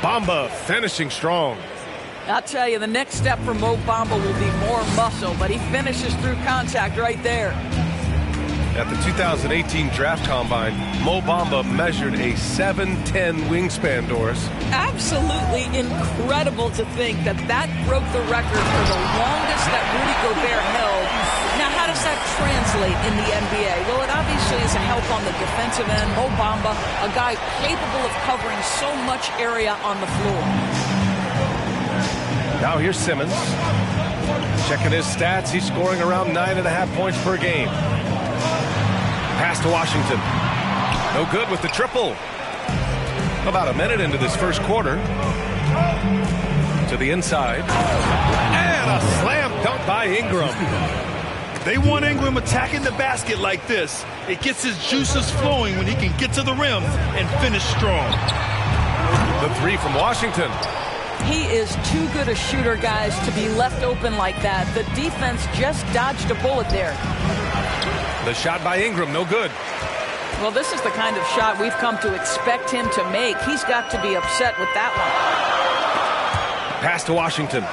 Bamba finishing strong. I'll tell you, the next step for Mo Bamba will be more muscle, but he finishes through contact right there. At the 2018 Draft Combine, Mo Bamba measured a 7'10" wingspan, Doris. Absolutely incredible to think that that broke the record for the longest that Rudy Gobert held. Now, how does that translate in the NBA? Well, it obviously is a help on the defensive end. Mo Bamba, a guy capable of covering so much area on the floor. Now here's Simmons. Checking his stats, he's scoring around 9.5 points per game. Pass to Washington. No good with the triple. About a minute into this first quarter. To the inside. And a slam dunk by Ingram. They want Ingram attacking the basket like this. It gets his juices flowing when he can get to the rim and finish strong. The three from Washington. He is too good a shooter, guys, to be left open like that. The defense just dodged a bullet there. The shot by Ingram, no good. Well, this is the kind of shot we've come to expect him to make. He's got to be upset with that one. Pass to Washington.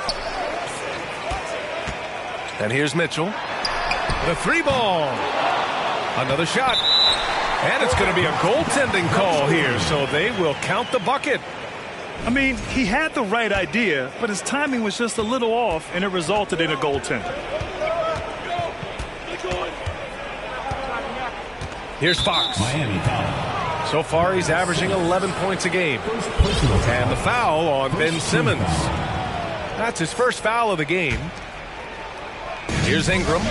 And here's Mitchell. The three ball. Another shot. And it's going to be a goaltending call here, so they will count the bucket. I mean, he had the right idea, but his timing was just a little off, and it resulted in a goaltender. Here's Fox. So far, he's averaging 11 points a game. And the foul on Ben Simmons. That's his first foul of the game. Here's Ingram.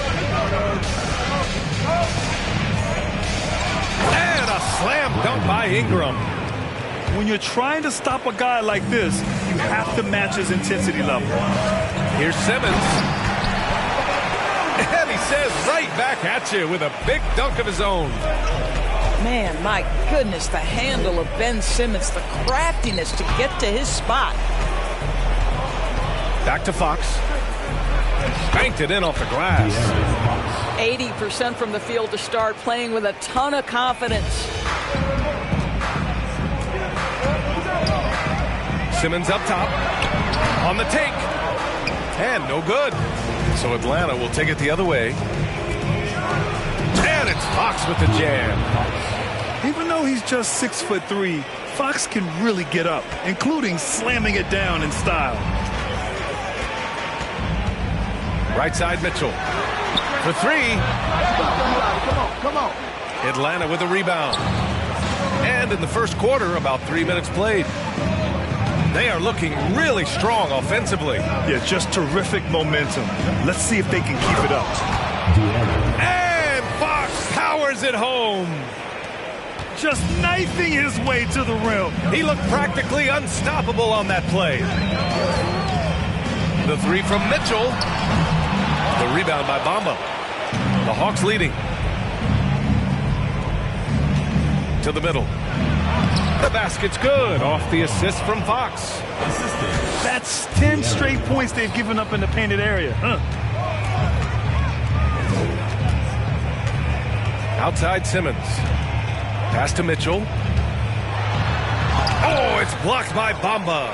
And a slam dunk by Ingram. When you're trying to stop a guy like this, you have to match his intensity level. Here's Simmons. And he says right back at you with a big dunk of his own. Man, my goodness, the handle of Ben Simmons, the craftiness to get to his spot. Back to Fox. Banked it in off the glass. 80% from the field to start, playing with a ton of confidence. Simmons up top. On the take. And no good. So Atlanta will take it the other way. And it's Fox with the jam. Even though he's just 6'3", Fox can really get up, including slamming it down in style. Right side Mitchell. For three. Come on. Atlanta with a rebound. And in the first quarter, about 3 minutes played. They are looking really strong offensively. Yeah, just terrific momentum. Let's see if they can keep it up. And Fox powers it home. Just knifing his way to the rim. He looked practically unstoppable on that play. The three from Mitchell. The rebound by Bamba. The Hawks leading. To the middle. The basket's good off the assist from Fox. That's 10 straight points they've given up in the painted area. Outside Simmons. Pass to Mitchell. Oh, it's blocked by Bamba.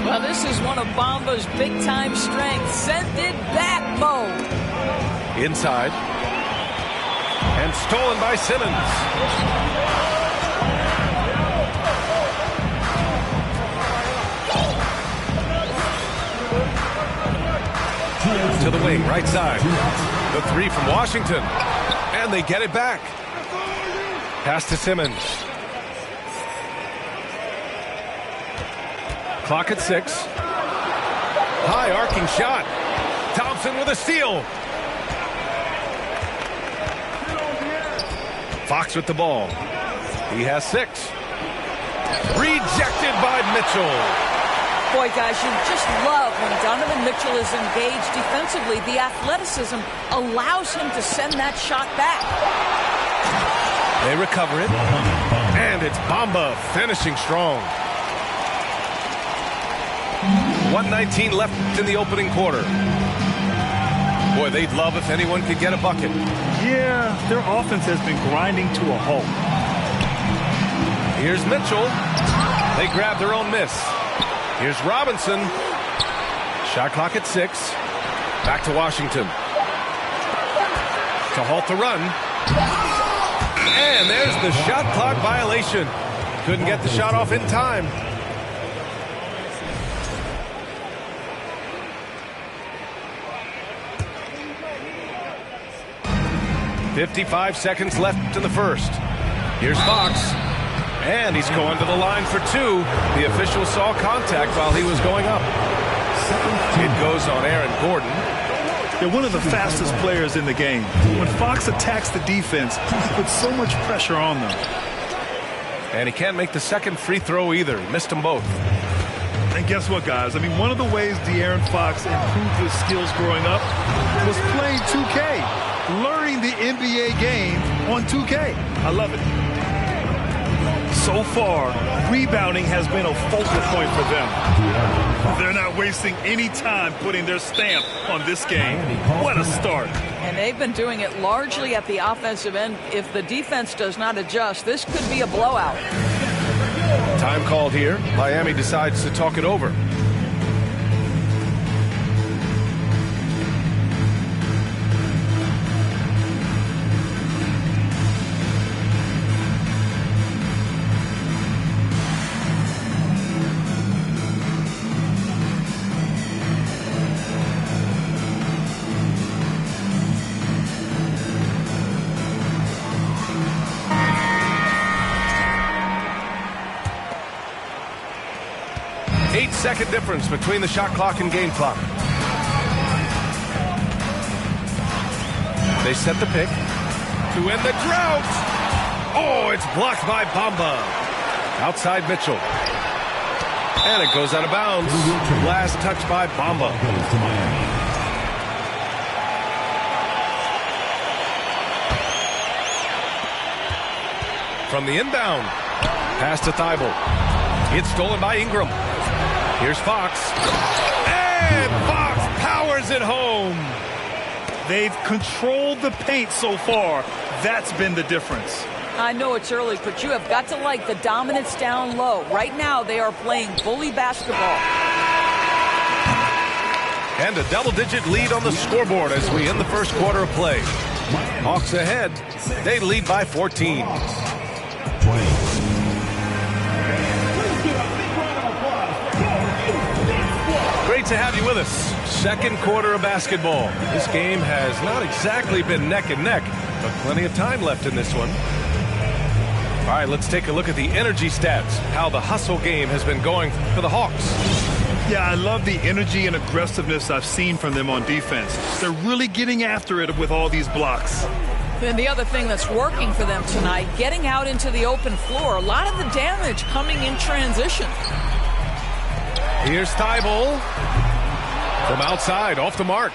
Well, this is one of Bamba's big-time strengths. Sent it back, Mo. Inside. And stolen by Simmons. To the wing, right side. The three from Washington. And they get it back. Pass to Simmons. Clock at 6. High arcing shot. Thompson with a steal. Fox with the ball. He has 6. Rejected by Mitchell. Boy, guys, you just love when Donovan Mitchell is engaged defensively. The athleticism allows him to send that shot back. They recover it. And it's Bamba finishing strong. 1:19 left in the opening quarter. Boy, they'd love if anyone could get a bucket. Yeah, their offense has been grinding to a halt. Here's Mitchell. They grab their own miss. Here's Robinson. Shot clock at 6. Back to Washington. To halt the run. And there's the shot clock violation. Couldn't get the shot off in time. .55 seconds left in the first. Here's Fox. And he's going to the line for 2. The official saw contact while he was going up. It goes on Aaron Gordon. They're one of the fastest players in the game. When Fox attacks the defense, he puts so much pressure on them. And he can't make the second free throw either. He missed them both. And guess what, guys? I mean, one of the ways De'Aaron Fox improved his skills growing up was playing 2K, learning the NBA game on 2K. I love it. So far, rebounding has been a focal point for them. They're not wasting any time putting their stamp on this game. What a start. And they've been doing it largely at the offensive end. If the defense does not adjust, this could be a blowout. Time called here. Miami decides to talk it over. Second difference between the shot clock and game clock. They set the pick to end the drought. Oh, it's blocked by Bamba. Outside Mitchell. And it goes out of bounds. Last touch by Bamba. From the inbound. Pass to Thibault. It's stolen by Ingram. Here's Fox. And Fox powers it home. They've controlled the paint so far. That's been the difference. I know it's early, but you have got to like the dominance down low. Right now, they are playing bully basketball. And a double-digit lead on the scoreboard as we end the first quarter of play. Hawks ahead. They lead by 14. Great to have you with us. Second quarter of basketball. This game has not exactly been neck and neck, but plenty of time left in this one. All right, let's take a look at the energy stats, how the hustle game has been going for the Hawks. Yeah, I love the energy and aggressiveness I've seen from them on defense. They're really getting after it with all these blocks. And the other thing that's working for them tonight, getting out into the open floor. A lot of the damage coming in transition. Here's Thibault from outside, off the mark.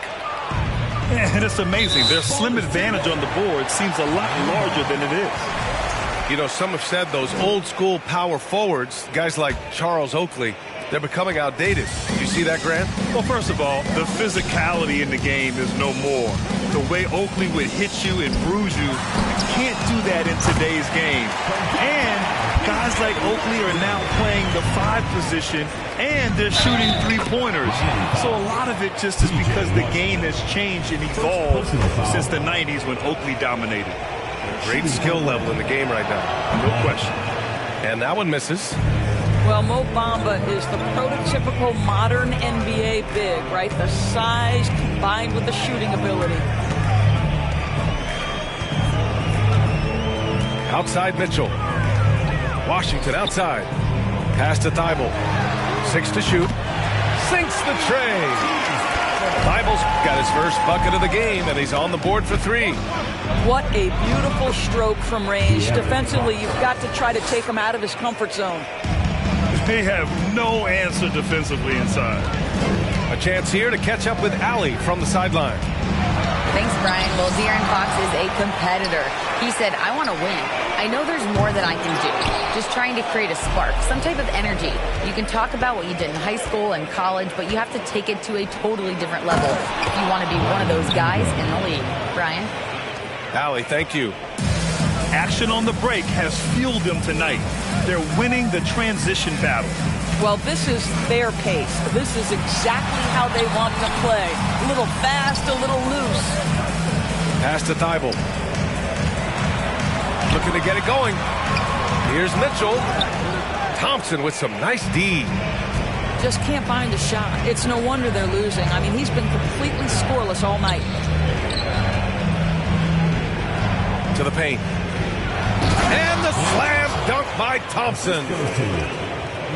And it's amazing. Their slim advantage on the board seems a lot larger than it is. You know, some have said those old school power forwards, guys like Charles Oakley, they're becoming outdated. Do you see that, Grant? Well, first of all, the physicality in the game is no more. The way Oakley would hit you and bruise you, you can't do that in today's game. And guys like Oakley are now playing the 5 position, and they're shooting 3-pointers. So a lot of it just is because the game has changed and evolved since the 90s when Oakley dominated. Great skill level in the game right now. No question. And that one misses. Well, Mo Bamba is the prototypical modern NBA big, right? The size combined with the shooting ability. Outside Mitchell. Washington outside. Pass to Thibault. 6 to shoot. Sinks the tray. Thibault's got his first bucket of the game, and he's on the board for 3. What a beautiful stroke from range. Defensively, you've got to try to take him out of his comfort zone. They have no answer defensively inside. A chance here to catch up with Allie from the sideline. Thanks, Brian. Well, De'Aaron Fox is a competitor. He said, I want to win. I know there's more that I can do. Just trying to create a spark, some type of energy. You can talk about what you did in high school and college, but you have to take it to a totally different level if you want to be one of those guys in the league. Brian? Allie, thank you. Action on the break has fueled them tonight. They're winning the transition battle. Well, this is their pace. This is exactly how they want to play. A little fast, a little loose. Pass to Thibault. Looking to get it going. Here's Mitchell. Thompson with some nice D. Just can't find a shot. It's no wonder they're losing. I mean, he's been completely scoreless all night. To the paint. And the slam dunk by Thompson.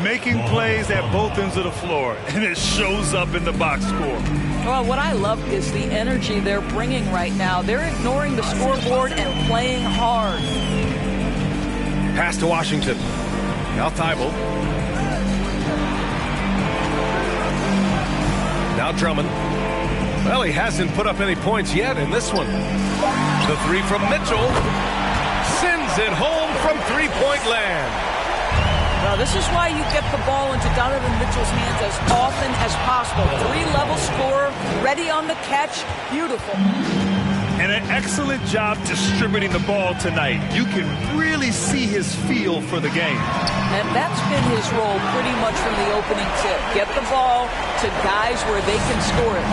Making plays at both ends of the floor, and it shows up in the box score. Well, what I love is the energy they're bringing right now. They're ignoring the scoreboard and playing hard. Pass to Washington. Now Thibault. Now Drummond. Well, he hasn't put up any points yet in this one. The three from Mitchell. Sends it home from three-point land. Well, this is why you get the ball into Donovan Mitchell's hands as often as possible. Three-level scorer, ready on the catch. Beautiful. And an excellent job distributing the ball tonight. You can really see his feel for the game. And that's been his role pretty much from the opening tip. Get the ball to guys where they can score it.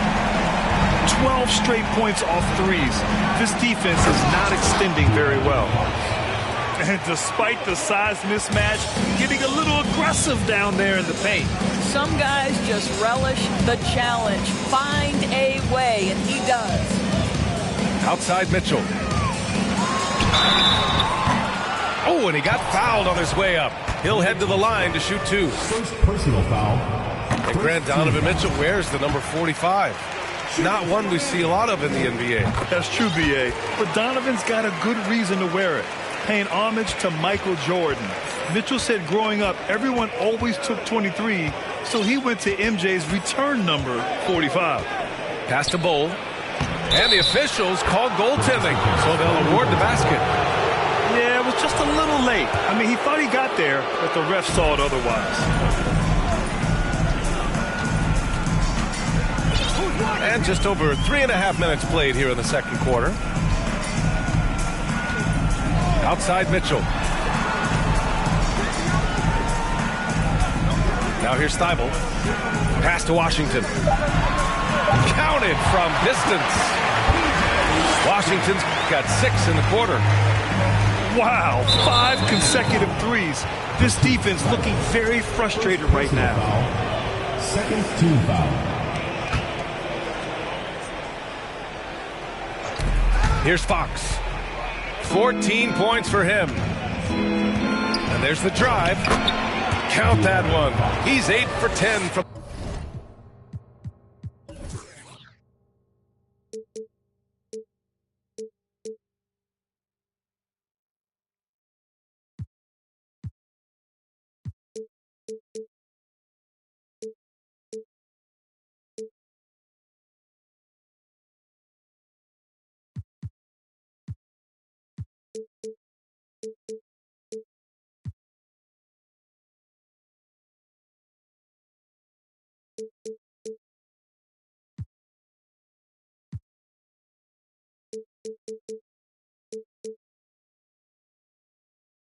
12 straight points off threes. This defense is not extending very well. And despite the size mismatch, getting a little aggressive down there in the paint. Some guys just relish the challenge. Find a way, and he does. Outside Mitchell. Oh, and he got fouled on his way up. He'll head to the line to shoot two. First personal foul. And Grant, Donovan Mitchell wears the number 45. Not one we see a lot of in the NBA. That's true, B.A. But Donovan's got a good reason to wear it. Paying homage to Michael Jordan. Mitchell said growing up, everyone always took 23, so he went to MJ's return number 45. Pass to Bowl. And the officials called goaltending, so they'll award the basket. Yeah, it was just a little late. I mean, he thought he got there, but the ref saw it otherwise. And just over 3.5 minutes played here in the second quarter. Outside Mitchell. Now here's Thibault. Pass to Washington. Counted from distance. Washington's got 6 in the quarter. Wow, 5 consecutive threes. This defense looking very frustrated right now. Second team foul. Here's Fox. 14 points for him. And there's the drive. Count that one. He's 8 for 10 from...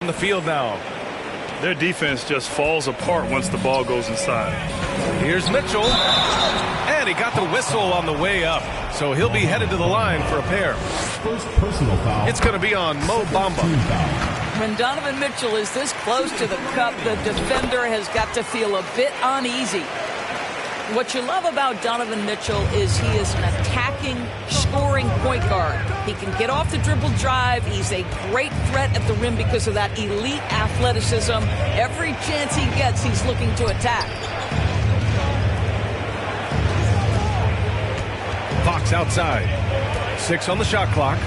on the field now. Their defense just falls apart once the ball goes inside. Here's Mitchell. And he got the whistle on the way up. So he'll be headed to the line for a pair. First personal foul. It's going to be on Mo Bamba. When Donovan Mitchell is this close to the cup, the defender has got to feel a bit uneasy. What you love about Donovan Mitchell is he is an attacking, scoring point guard. He can get off the dribble drive. He's a great threat at the rim because of that elite athleticism. Every chance he gets, he's looking to attack. Fox outside. 6 on the shot clock.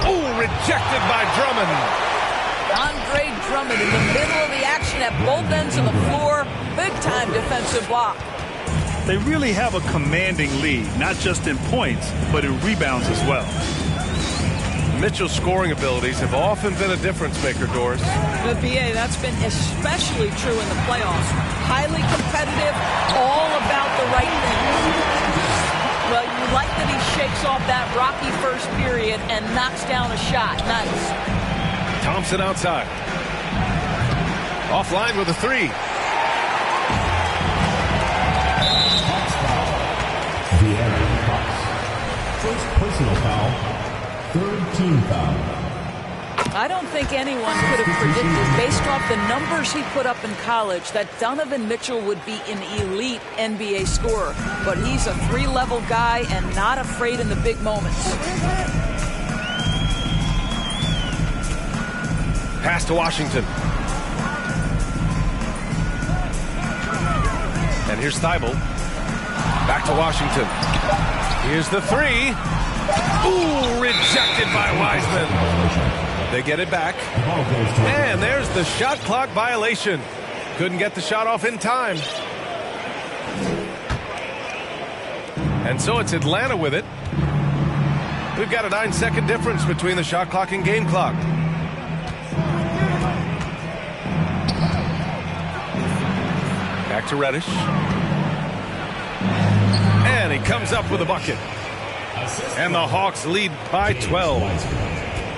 Oh, rejected by Drummond. Andre Drummond in the middle of the action at both ends of the floor. Big-time defensive block. They really have a commanding lead, not just in points, but in rebounds as well. Mitchell's scoring abilities have often been a difference maker, Doris. The BA, that's been especially true in the playoffs. Highly competitive, all about the right things. Well, you like that he shakes off that rocky first period and knocks down a shot. Nice. Thompson outside. Offline with a three. De'Aaron Fox. First personal foul. Third team foul. I don't think anyone could have predicted, based off the numbers he put up in college, that Donovan Mitchell would be an elite NBA scorer. But he's a three-level guy and not afraid in the big moments. Pass to Washington. And here's Thibault. Back to Washington. Here's the three. Ooh, rejected by Wiseman. They get it back. And there's the shot clock violation. Couldn't get the shot off in time. And so it's Atlanta with it. We've got a 9-second difference between the shot clock and game clock. Back to Reddish. And he comes up with a bucket. And the Hawks lead by 12.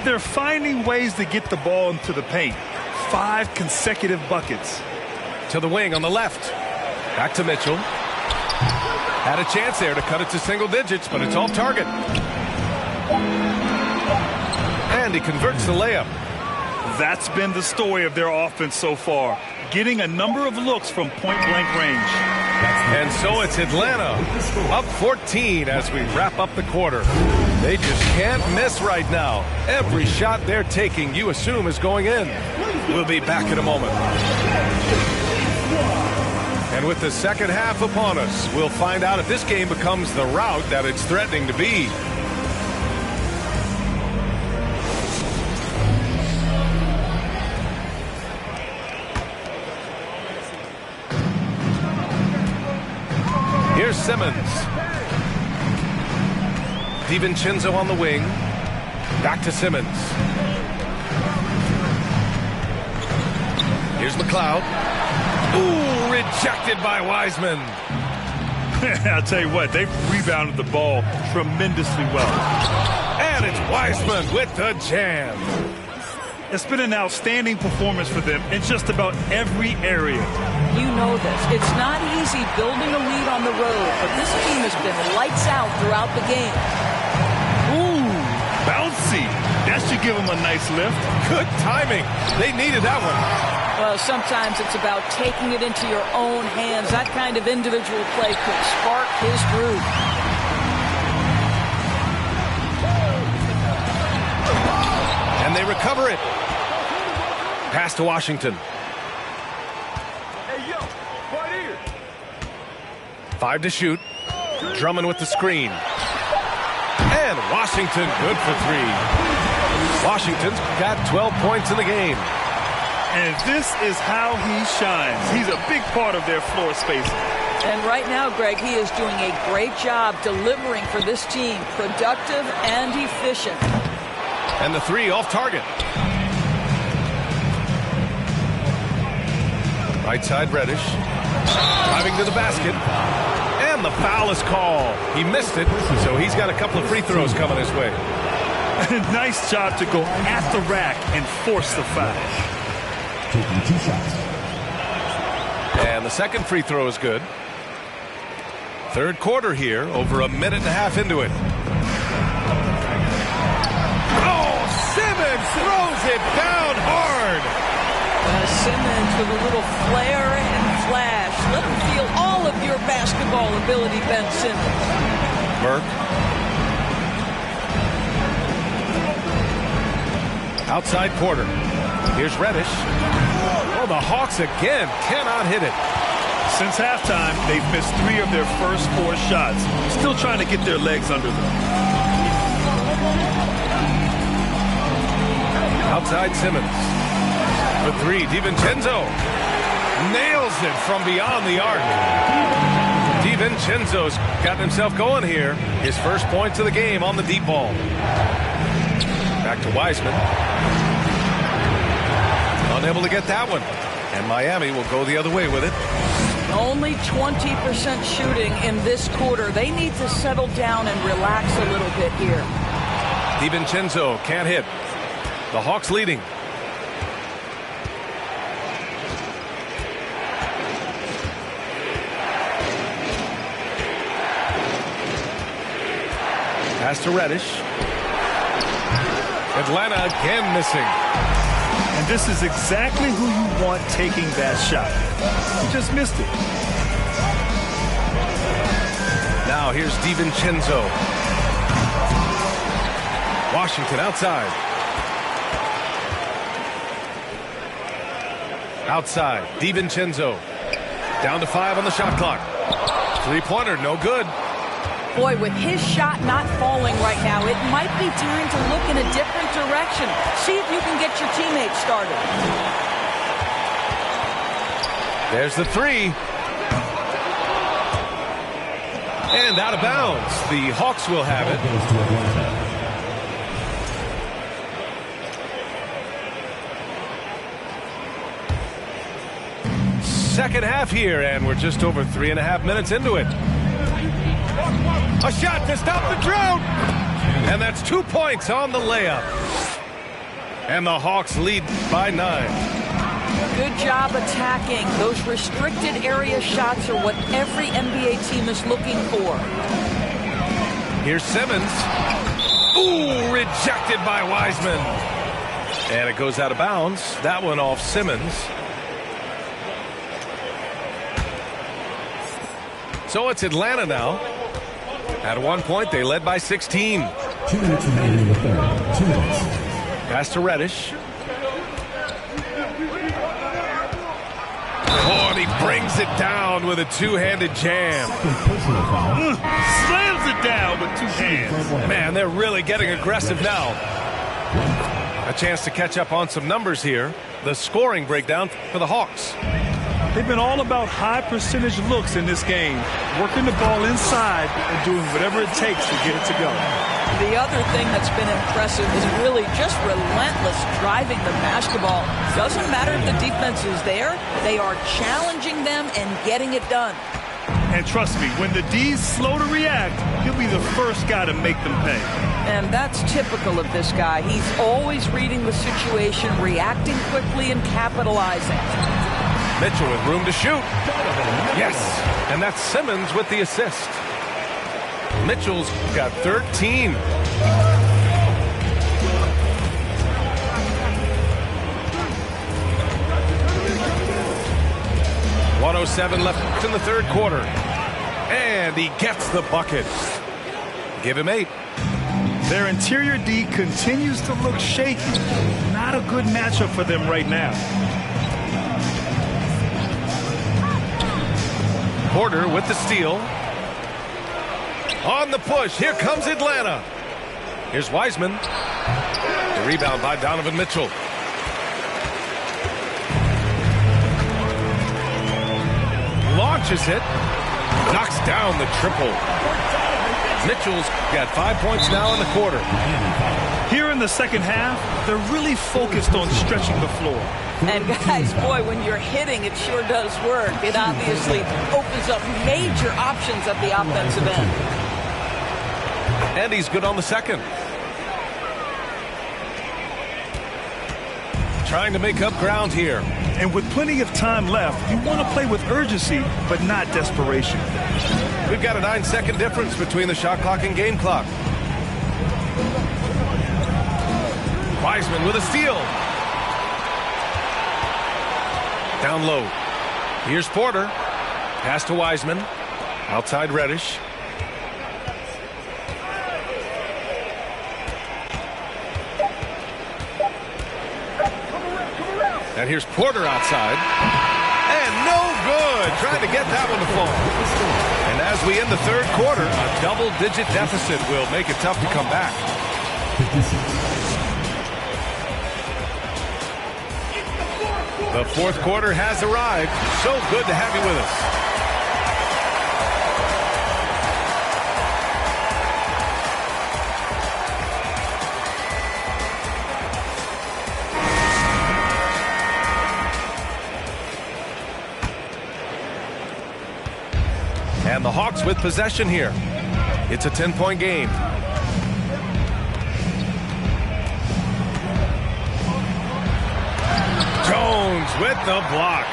They're finding ways to get the ball into the paint. 5 consecutive buckets. To the wing on the left. Back to Mitchell. Had a chance there to cut it to single digits, but it's off target. And he converts the layup. That's been the story of their offense so far. Getting a number of looks from point-blank range. And so it's Atlanta up 14 as we wrap up the quarter. They just can't miss right now. Every shot they're taking, you assume, is going in. We'll be back in a moment. And with the second half upon us, we'll find out if this game becomes the rout that it's threatening to be. Here's Simmons. DiVincenzo on the wing. Back to Simmons. Here's McLeod. Ooh, rejected by Wiseman. I'll tell you what, they've rebounded the ball tremendously well. And it's Wiseman with the jam. It's been an outstanding performance for them in just about every area. You know this. It's not easy building a lead on the road, but this team has been lights out throughout the game. Ooh, bouncy. That should give them a nice lift. Good timing. They needed that one. Well, sometimes it's about taking it into your own hands. That kind of individual play could spark his groove. And they recover it. Pass to Washington. Hey, yo, right here. 5 to shoot. Drummond with the screen. And Washington good for 3. Washington's got 12 points in the game. And this is how he shines. He's a big part of their floor spacing. And right now, Greg, he is doing a great job delivering for this team. Productive and efficient. And the 3 off target. Right side, Reddish. Driving to the basket. And the foul is called. He missed it, so he's got a couple of free throws coming his way. Nice job to go at the rack and force the foul. Taking 2 shots. And the second free throw is good. Third quarter here, over a minute and a half into it. Oh, Simmons throws it down hard. Simmons with a little flair and flash. Let him feel all of your basketball ability, Ben Simmons. Burke. Outside quarter. Here's Reddish. Oh, the Hawks again cannot hit it. Since halftime, they've missed 3 of their first 4 shots. Still trying to get their legs under them. Outside Simmons. For 3, DiVincenzo. Nails it from beyond the arc. DiVincenzo's gotten himself going here. His first points of the game on the deep ball. Back to Wiseman. Unable to get that one. And Miami will go the other way with it. Only 20% shooting in this quarter. They need to settle down and relax a little bit here. DiVincenzo can't hit. The Hawks leading. Pass to Reddish. Atlanta again missing. And this is exactly who you want taking that shot. He just missed it. Now here's DiVincenzo. Washington outside. Outside, DiVincenzo. Down to 5 on the shot clock. Three-pointer, no good. Boy, with his shot not falling right now, it might be time to look in a different direction. See if you can get your teammates started. There's the three. And out of bounds. The Hawks will have it. Second half here, and we're just over 3.5 minutes into it. A shot to stop the drought. And that's 2 points on the layup. And the Hawks lead by 9. Good job attacking. Those restricted area shots are what every NBA team is looking for. Here's Simmons. Ooh, rejected by Wiseman. And it goes out of bounds. That one off Simmons. So it's Atlanta now. At one point, they led by 16. 2 minutes remaining in the third. 2 minutes. Pass to Reddish. Oh, and he brings it down with a two-handed jam. Personal foul. Slams it down with 2 hands. Man, they're really getting aggressive now. A chance to catch up on some numbers here. The scoring breakdown for the Hawks. They've been all about high percentage looks in this game, working the ball inside and doing whatever it takes to get it to go. The other thing that's been impressive is really just relentless driving the basketball. Doesn't matter if the defense is there, they are challenging them and getting it done. And trust me, when the D's slow to react, he'll be the first guy to make them pay. And that's typical of this guy. He's always reading the situation, reacting quickly, and capitalizing. Mitchell with room to shoot. Yes, and that's Simmons with the assist. Mitchell's got 13. .107 left in the third quarter. And he gets the bucket. Give him 8. Their interior D continues to look shaky. Not a good matchup for them right now. Porter with the steal. On the push, here comes Atlanta. Here's Wiseman. The rebound by Donovan Mitchell. Launches it. Knocks down the triple. Mitchell's got 5 points now in the quarter. Here in the second half, they're really focused on stretching the floor. And guys, boy, when you're hitting, it sure does work. It obviously opens up major options at the offensive end. And he's good on the second. Trying to make up ground here. And with plenty of time left, you want to play with urgency, but not desperation. We've got a 9-second difference between the shot clock and game clock. Wiseman with a steal. Down low. Here's Porter. Pass to Wiseman. Outside Reddish. And here's Porter outside. And no good. Trying to get that one to fall. And as we end the third quarter, a double-digit deficit will make it tough to come back. The fourth quarter has arrived. So good to have you with us. And the Hawks with possession here. It's a 10-point game. Jones with the block.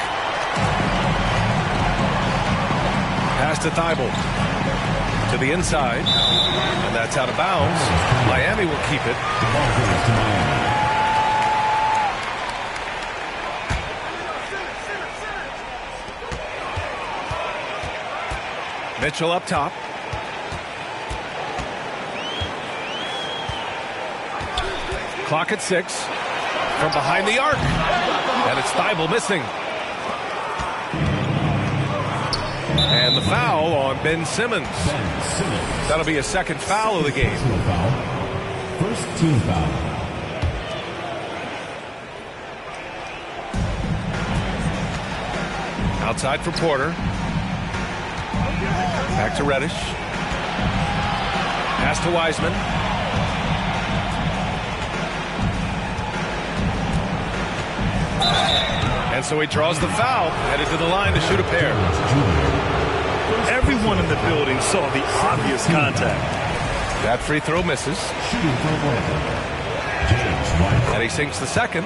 Pass to Thibault. To the inside. And that's out of bounds. Miami will keep it. The ball goes to Miami. Mitchell up top. Clock at 6. From behind the arc. And it's Thibault missing. And the foul on Ben Simmons. That'll be a second foul of the game. First team foul. Outside for Porter. Back to Reddish. Pass to Wiseman. And so he draws the foul, headed to the line to shoot a pair. Everyone in the building saw the obvious contact. That free throw misses. And he sinks the second.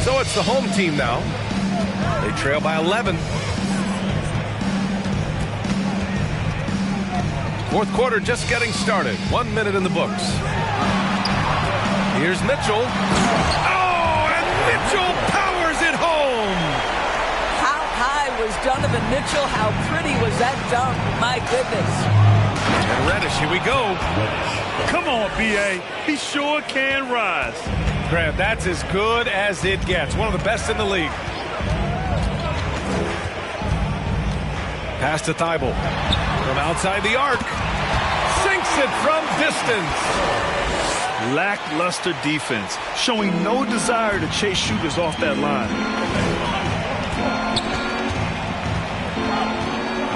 So it's the home team now. They trail by 11. Fourth quarter just getting started. 1 minute in the books. Here's Mitchell. Oh, and Mitchell powers it home. How high was Donovan Mitchell? How pretty was that dunk? My goodness. And Reddish, here we go. Come on, B.A. He sure can rise. Grant, that's as good as it gets. One of the best in the league. Pass to Thibault. From outside the arc. Sinks it from distance. Lackluster defense, showing no desire to chase shooters off that line.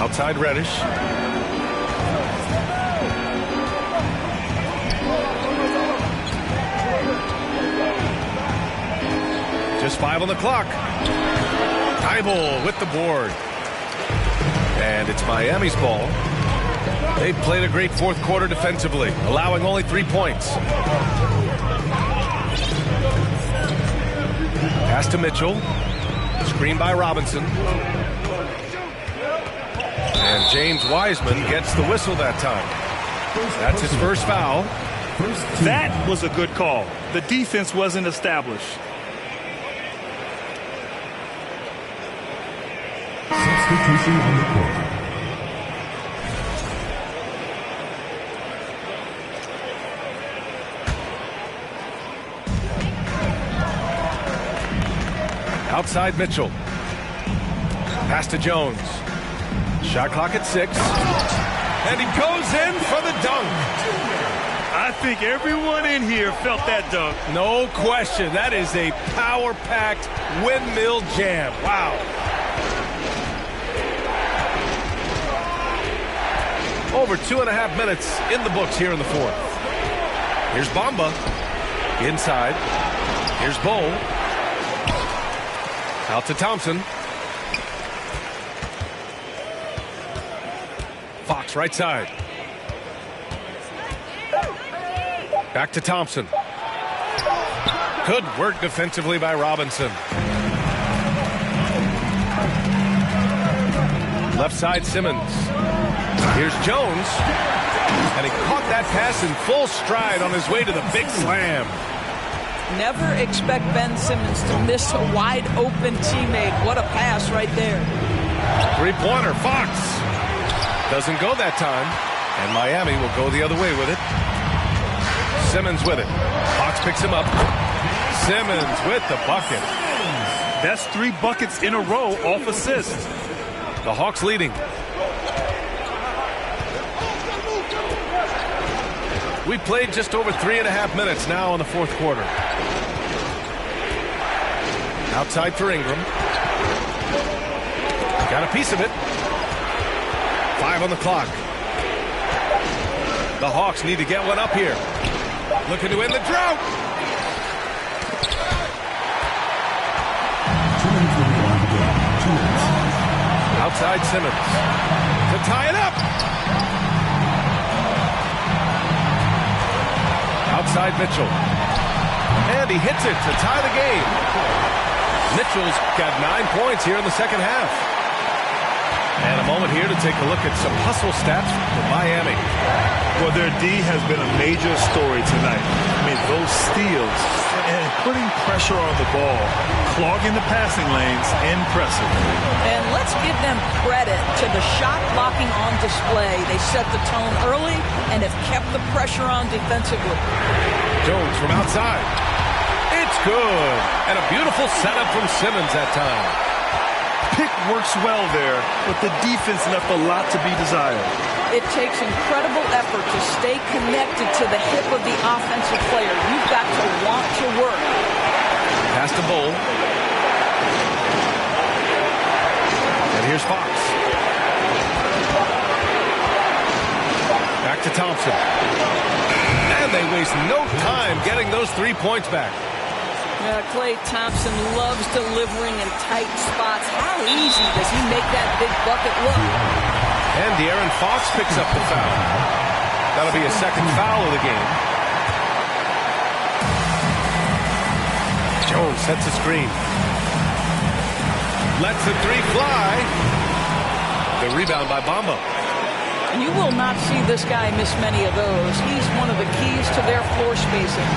Outside Reddish. Just 5 on the clock. Thibault with the board. And it's Miami's ball. They've played a great fourth quarter defensively, allowing only 3 points. Pass to Mitchell. Screen by Robinson. And James Wiseman gets the whistle that time. That's his first foul. That was a good call. The defense wasn't established. Substitution on the court. Outside Mitchell. Pass to Jones. Shot clock at 6. And he goes in for the dunk. I think everyone in here felt that dunk. No question. That is a power-packed windmill jam. Wow. Over 2.5 minutes in the books here in the fourth. Here's Bamba. Inside. Here's Bull. Out to Thompson. Fox right side. Back to Thompson. Good work defensively by Robinson. Left side Simmons. Here's Jones. And he caught that pass in full stride on his way to the big slam. Never expect Ben Simmons to miss a wide open teammate. What a pass right there. Three-pointer, Fox. Doesn't go that time. And Miami will go the other way with it. Simmons with it. Fox picks him up. Simmons with the bucket. That's 3 buckets in a row off assist. The Hawks leading. We played just over 3.5 minutes now in the fourth quarter. Outside for Ingram. Got a piece of it. 5 on the clock. The Hawks need to get one up here. Looking to end the drought. Outside Simmons. To tie it up. Outside Mitchell. And he hits it to tie the game. Mitchell's got 9 points here in the second half. And a moment here to take a look at some hustle stats for Miami. Well, their D has been a major story tonight. I mean, those steals and putting pressure on the ball, clogging the passing lanes, impressive. And let's give them credit to the shot blocking on display. They set the tone early and have kept the pressure on defensively. Jones from outside. It's good. And a beautiful setup from Simmons that time. Pick works well there, but the defense left a lot to be desired. It takes incredible effort to stay connected to the hip of the offensive player. You've got to want to work. Pass to Bull. And here's Fox. Back to Thompson. And they waste no time getting those 3 points back. Klay Thompson loves delivering in tight spots. How easy does he make that big bucket look? And De'Aaron Fox picks up the foul. That'll be a second foul of the game. Jones sets a screen. Lets the three fly. The rebound by Bamba. You will not see this guy miss many of those. He's one of the keys to their floor spacing.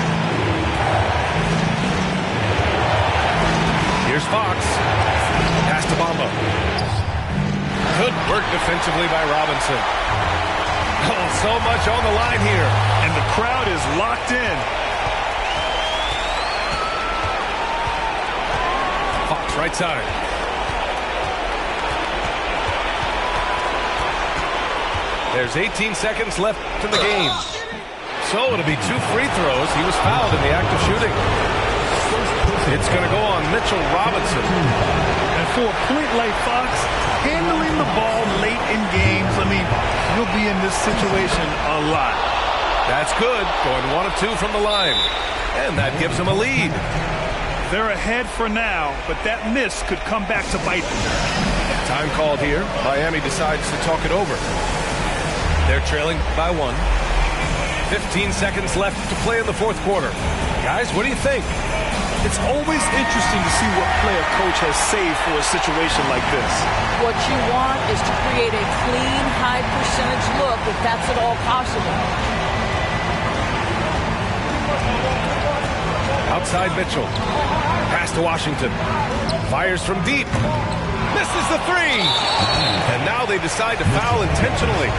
Here's Fox. Pass to Bamba. Good work defensively by Robinson. Oh, so much on the line here. And the crowd is locked in. Fox right side. There's 18 seconds left in the game. So it'll be 2 free throws. He was fouled in the act of shooting. It's going to go on Mitchell Robinson. And for a point like Fox, handling the ball late in games, I mean, you'll be in this situation a lot. That's good. Going 1 of 2 from the line. And that gives them a lead. They're ahead for now, but that miss could come back to bite them. Time called here. Miami decides to talk it over. They're trailing by 1. 15 seconds left to play in the fourth quarter. Guys, what do you think? It's always interesting to see what play a coach has saved for a situation like this. What you want is to create a clean, high-percentage look if that's at all possible. Outside Mitchell. Pass to Washington. Fires from deep. Misses the 3. And now they decide to foul intentionally.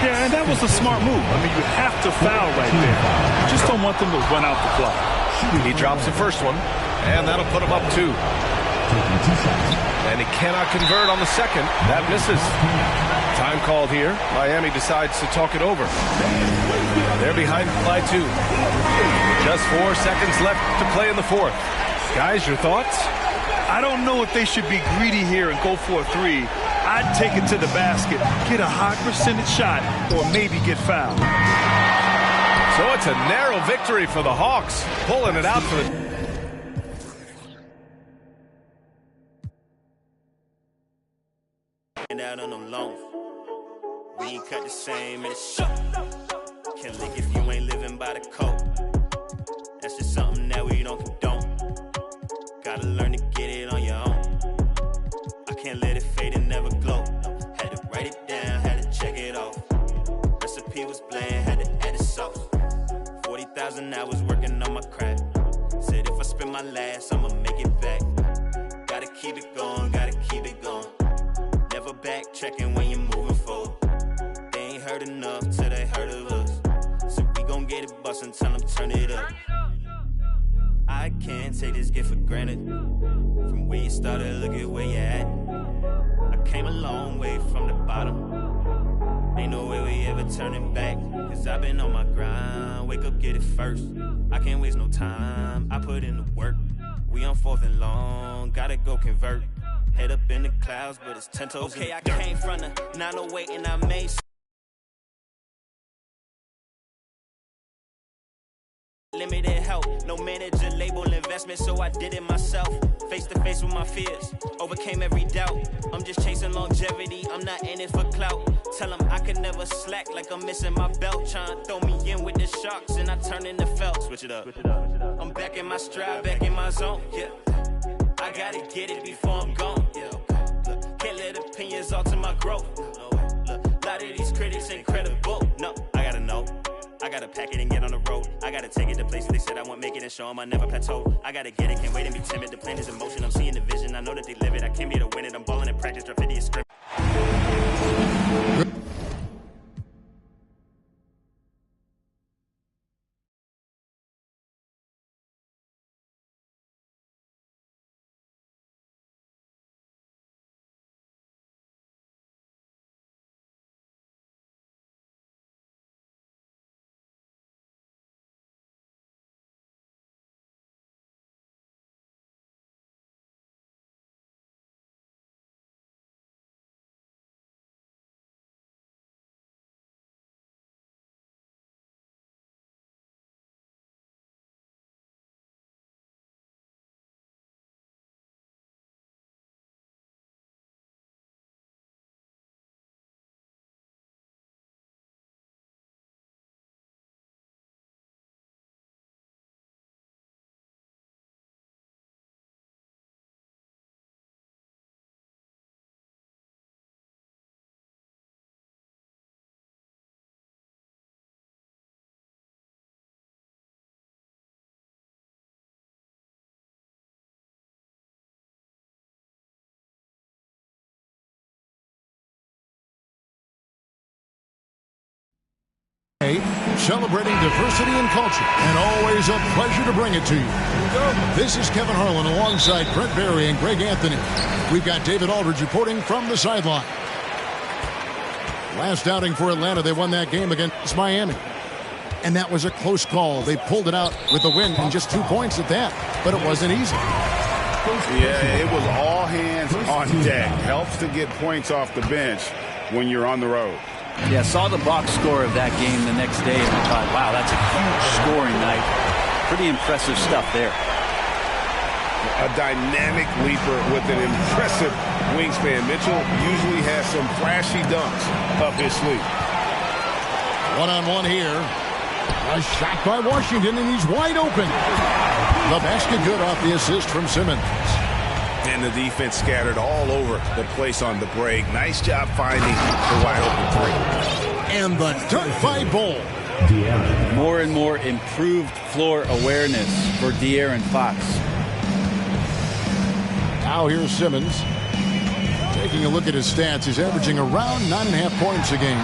Yeah, and that was a smart move. I mean, you have to foul right there. You just don't want them to run out the clock. He drops the first one, and that'll put him up 2. And he cannot convert on the second. That misses. Time called here. Miami decides to talk it over. They're behind by 2. Just 4 seconds left to play in the fourth. Guys, your thoughts? I don't know if they should be greedy here and go for a 3. I'd take it to the basket, get a high percentage shot, or maybe get fouled. So it's a narrow victory for the Hawks, pulling it out for the... And out on them loans. We ain't cut the same, it's show. Can't lick if you ain't living by the code. That's just something that we don't condone. Gotta learn to get it on your own. I can't let it fade and never glow. Had to write it down, had to check it off. Recipe was bland, had to add the sauce. 40,000 hours working on my craft. Said if I spend my last, I'ma make it back. Gotta keep it going, gotta keep it going. Never backtracking when you're moving forward. They ain't heard enough till they heard of us. So we gon' get it bustin', tell them turn it up. I can't take this gift for granted. From where you started, look at where you at. I came a long way from the bottom. Ain't no way we ever turning back. Cause I've been on my grind. Wake up, get it first. I can't waste no time. I put in the work. We on 4th and long. Gotta go convert. Head up in the clouds, but it's 10 toes. Okay, I came from the 908 and I made limited help, no manager, label, investment, so I did it myself. Face to face with my fears, overcame every doubt. I'm just chasing longevity, I'm not in it for clout. Tell them I can never slack like I'm missing my belt. Trying to throw me in with the sharks and I turn into felt. Switch it up. I'm back in my stride, back in my zone, yeah. I gotta get it before I'm gone, yeah. Look, can't let opinions result of my growth. Look, a lot of these critics incredible. No, I gotta know. I gotta pack it and get on the road. I gotta take it to places they said I won't make it and show them I never plateau. I gotta get it, can't wait and be timid. The plan is in motion. I'm seeing the vision. I know that they live it. I came here to win it. I'm balling in practice. Drop 50 script. Celebrating diversity and culture, and always a pleasure to bring it to you. This is Kevin Harlan alongside Brent Barry and Greg Anthony. We've got David Aldridge reporting from the sideline. Last outing for Atlanta, they won that game against Miami. And that was a close call. They pulled it out with a win and just 2 points at that, but it wasn't easy. Yeah, it was all hands on deck. Helps to get points off the bench when you're on the road. Yeah, saw the box score of that game the next day and I thought, wow, that's a huge scoring night. Pretty impressive stuff there. A dynamic leaper with an impressive wingspan. Mitchell usually has some flashy dunks up his sleeve. One-on-one here. A shot by Washington, and he's wide open. The basket good off the assist from Simmons. And the defense scattered all over the place on the break. Nice job finding the wide open three. And the dunk by Bull. More and more improved floor awareness for De'Aaron Fox. Now here's Simmons. Taking a look at his stats, he's averaging around 9.5 points a game.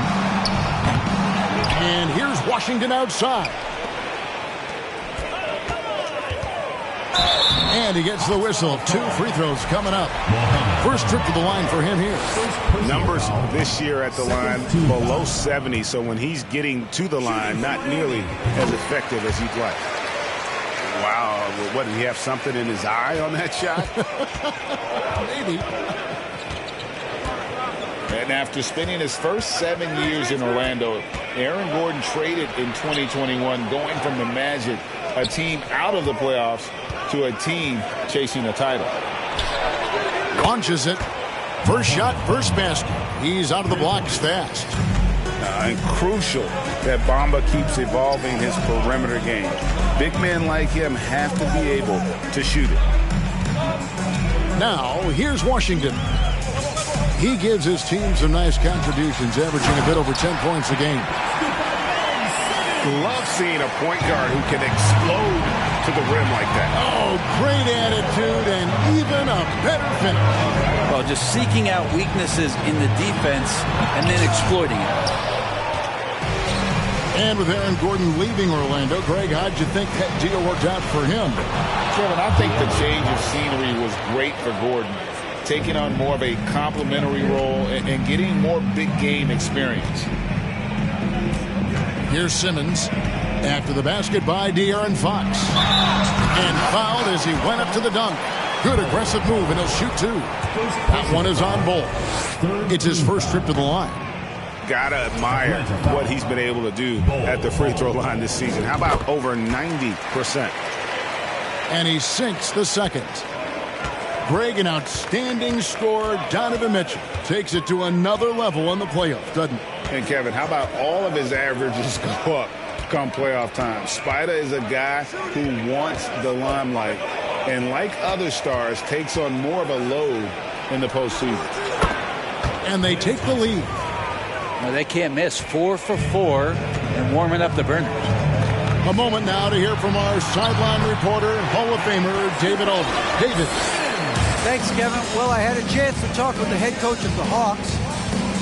And here's Washington outside. And he gets the whistle. 2 free throws coming up. First trip to the line for him here. Numbers this year at the line below 70, so when he's getting to the line, not nearly as effective as he'd like. Wow, what, did he have something in his eye on that shot? Maybe. And after spending his first 7 years in Orlando, Aaron Gordon traded in 2021, going from the Magic, a team out of the playoffs, to a team chasing a title. Launches it. First shot, first basket. He's out of the blocks fast. And crucial that Bamba keeps evolving his perimeter game. Big men like him have to be able to shoot it. Now, here's Washington. He gives his team some nice contributions, averaging a bit over 10 points a game. Love seeing a point guard who can explode to the rim like that. Oh, great attitude and even a better finish. Well, just seeking out weaknesses in the defense and then exploiting it. And with Aaron Gordon leaving Orlando, Greg, how'd you think that deal worked out for him? Kevin, I think the change of scenery was great for Gordon, taking on more of a complimentary role and getting more big game experience. Here's Simmons after the basket by De'Aaron Fox. And fouled as he went up to the dunk. Good aggressive move, and he'll shoot 2. That one is on Bull. It's his first trip to the line. Gotta admire what he's been able to do at the free throw line this season. How about over 90%? And he sinks the second. Greg, an outstanding scorer. Donovan Mitchell takes it to another level in the playoffs, doesn't he? And Kevin, how about all of his averages go up come playoff time? Spider is a guy who wants the limelight, and like other stars, takes on more of a load in the postseason. And they take the lead. Well, they can't miss. 4 for 4 and warming up the burners. A moment now to hear from our sideline reporter, Hall of Famer David Aldridge. David. Thanks, Kevin. Well, I had a chance to talk with the head coach of the Hawks.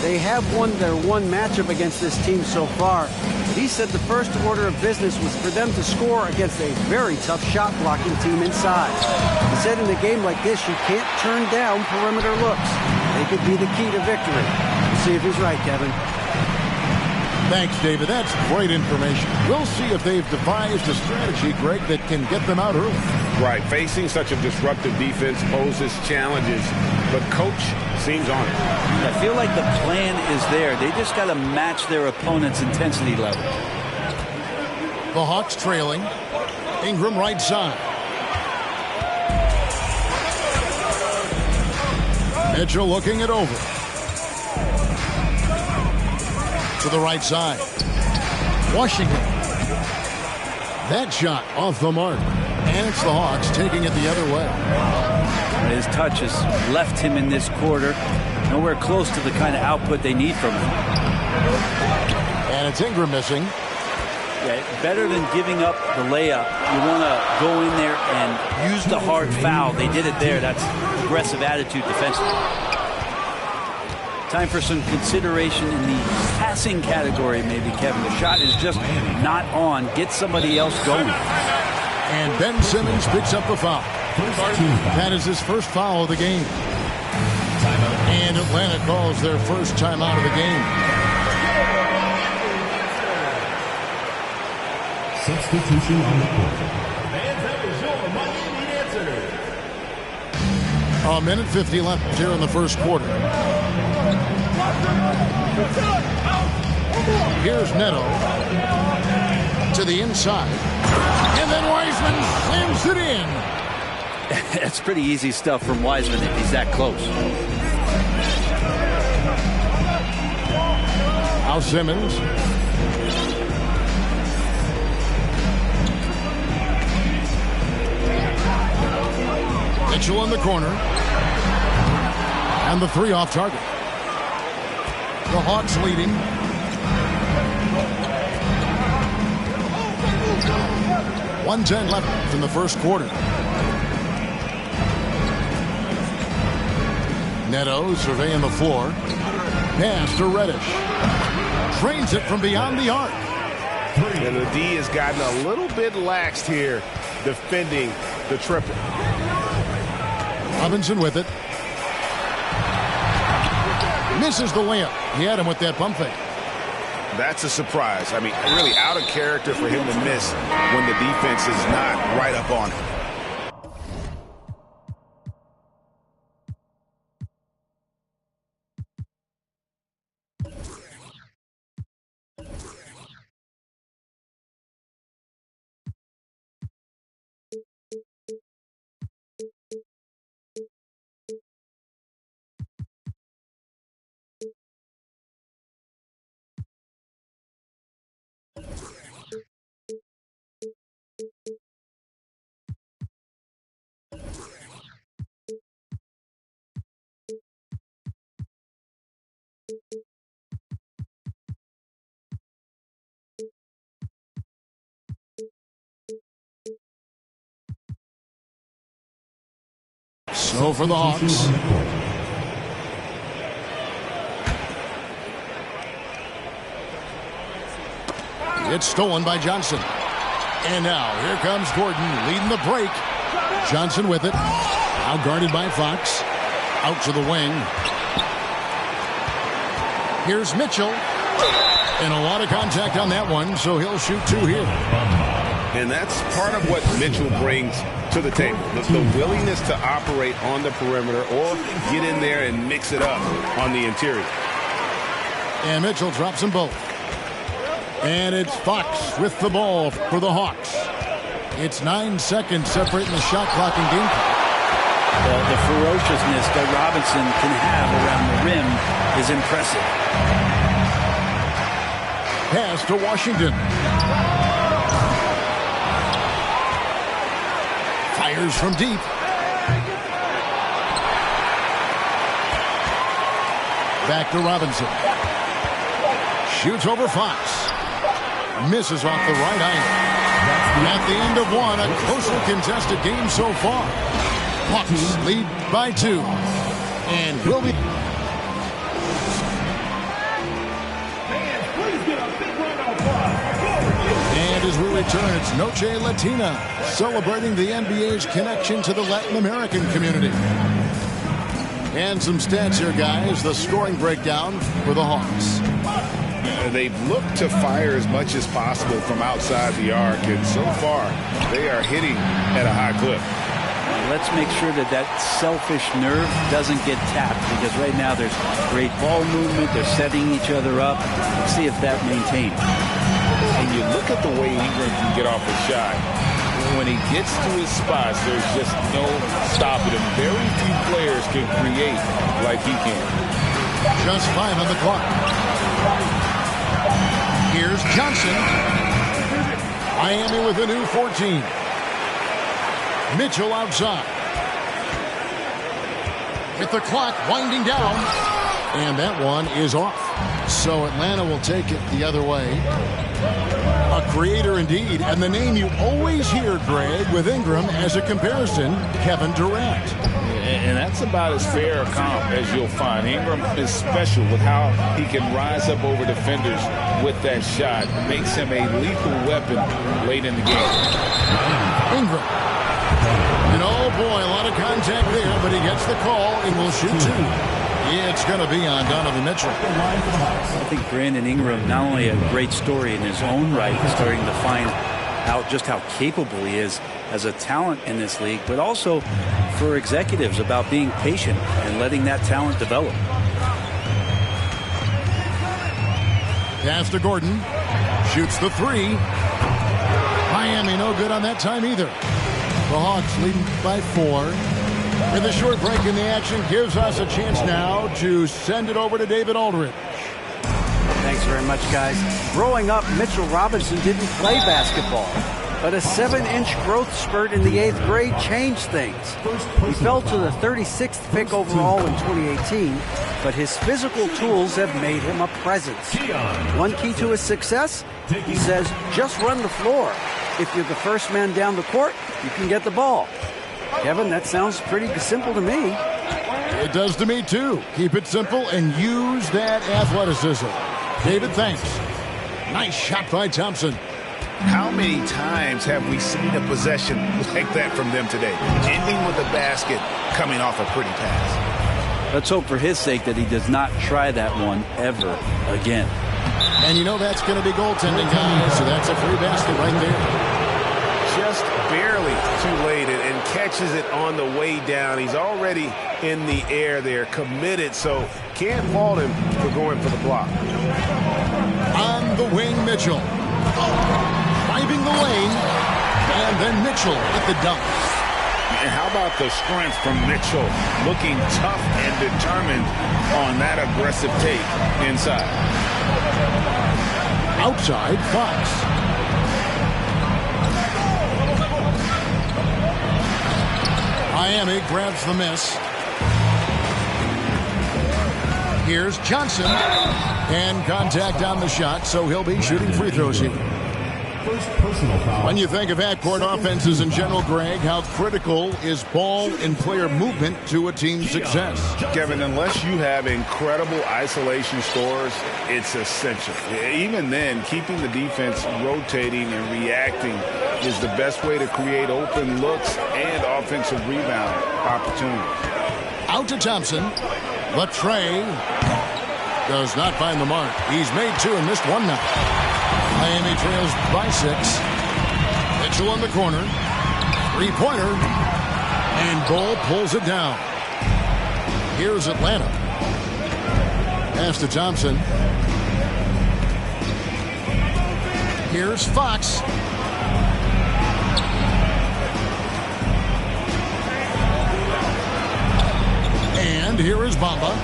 They have won their one matchup against this team so far. He said the first order of business was for them to score against a very tough shot-blocking team inside. He said in a game like this, you can't turn down perimeter looks. They could be the key to victory. We'll see if he's right, Kevin. Thanks, David. That's great information. We'll see if they've devised a strategy, Greg, that can get them out early. Right. Facing such a disruptive defense poses challenges, but coach seems on it. I feel like the plan is there. They just got to match their opponent's intensity level. The Hawks trailing. Ingram right side. Mitchell looking it over. To the right side. Washington. That shot off the mark. And it's the Hawks taking it the other way. His touch has left him in this quarter. Nowhere close to the kind of output they need from him. And it's Ingram missing. Yeah, better than giving up the layup. You want to go in there and use the hard foul. They did it there. That's aggressive attitude defensively. Time for some consideration in the passing category, maybe, Kevin. The shot is just not on. Get somebody else going. And Ben Simmons picks up the foul. That is his first foul of the game. And Atlanta calls their first timeout of the game. Substitution on the court. A minute 50 left here in the first quarter. Here's Neto to the inside. And then Wiseman slams it in. That's pretty easy stuff from Wiseman if he's that close. Now Simmons. Mitchell in the corner. And the three off target. The Hawks leading. .110 left in the first quarter. Neto surveying the floor. Pass to Reddish. Drains it from beyond the arc. And the D has gotten a little bit laxed here defending the triple. Robinson with it. Misses the layup. He had him with that bump fake. That's a surprise. I mean, really out of character for him to miss when the defense is not right up on him. So for the Hawks. It's stolen by Johnson. And now here comes Gordon leading the break. Johnson with it. Now guarded by Fox. Out to the wing. Here's Mitchell. And a lot of contact on that one, so he'll shoot two here. And that's part of what Mitchell brings to the table. The willingness to operate on the perimeter or get in there and mix it up on the interior. And Mitchell drops them both. And it's Fox with the ball for the Hawks. It's 9 seconds separating the shot clock and game clock. The ferociousness that Robinson can have around the rim is impressive. Pass to Washington. Fires from deep. 1 Back to Robinson. Shoots over Fox. Misses off the right iron. At the end of one, a closely contested game so far. Hawks lead by 2. And will be... And as we return, it's Noche Latina, celebrating the NBA's connection to the Latin American community. And some stats here, guys. The scoring breakdown for the Hawks. They've looked to fire as much as possible from outside the arc, and so far they are hitting at a high clip. Let's make sure that that selfish nerve doesn't get tapped, because right now there's great ball movement. They're setting each other up. Let's see if that maintains. And you look at the way Ingram can get off a shot. When he gets to his spots, there's just no stopping him. Very few players can create like he can. Just 5 on the clock. Here's Johnson. Miami with a new 14. Mitchell outside. With the clock winding down. And that one is off. So Atlanta will take it the other way. A creator indeed. And the name you always hear, Greg, with Ingram as a comparison, Kevin Durant. And that's about as fair a comp as you'll find. Ingram is special with how he can rise up over defenders with that shot. Makes him a lethal weapon late in the game. Ingram. And oh boy, a lot of contact there, but he gets the call and will shoot 2. It's going to be on Donovan Mitchell. I think Brandon Ingram, not only a great story in his own right, starting to find out just how capable he is as a talent in this league, but also for executives about being patient and letting that talent develop. Pass to Gordon. Shoots the 3. Miami no good on that time either. The Hawks leading by 4. And the short break in the action gives us a chance now to send it over to David Aldridge. Thanks very much, guys. Growing up, Mitchell Robinson didn't play basketball, but a 7-inch growth spurt in the 8th grade changed things. He fell to the 36th pick overall in 2018, but his physical tools have made him a presence. One key to his success, he says, just run the floor. If you're the first man down the court, you can get the ball. Kevin, that sounds pretty simple to me. It does to me, too. Keep it simple and use that athleticism. David, thanks. Nice shot by Thompson. How many times have we seen a possession like that from them today? Ending with a basket, coming off a pretty pass. Let's hope for his sake that he does not try that one ever again. And you know that's going to be goaltending, guys, so that's a free basket right there. Just barely too late and catches it on the way down. He's already in the air there, committed, so can't fault him for going for the block. On the wing, Mitchell. Driving the lane, and then Mitchell at the dunk. And how about the strength from Mitchell, looking tough and determined on that aggressive take inside. Outside, Fox. Miami grabs the miss. Here's Johnson. And contact on the shot, so he'll be shooting free throws here. When you think of half-court offenses in general, Greg, how critical is ball and player movement to a team's success? Kevin, unless you have incredible isolation scores, it's essential. Even then, keeping the defense rotating and reacting is the best way to create open looks and offensive rebound opportunities. Out to Thompson, but Trey does not find the mark. He's made 2 and missed 1 now. Miami trails by 6. Mitchell on the corner. 3-pointer. And Ball pulls it down. Here's Atlanta. Pass to Thompson. Here's Fox. And here is Bamba.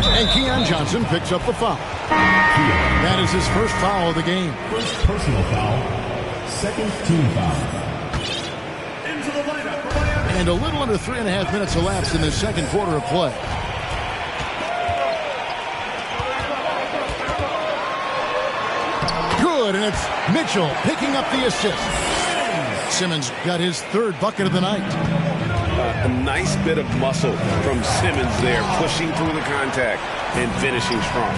And Keon Johnson picks up the foul. That is his first foul of the game. First personal foul. Second team foul. Into the lineup for Miami. And a little under 3.5 minutes elapsed in the second quarter of play. good, and it's Mitchell picking up the assist. Simmons got his third bucket of the night. A nice bit of muscle from Simmons there, pushing through the contact and finishing strong.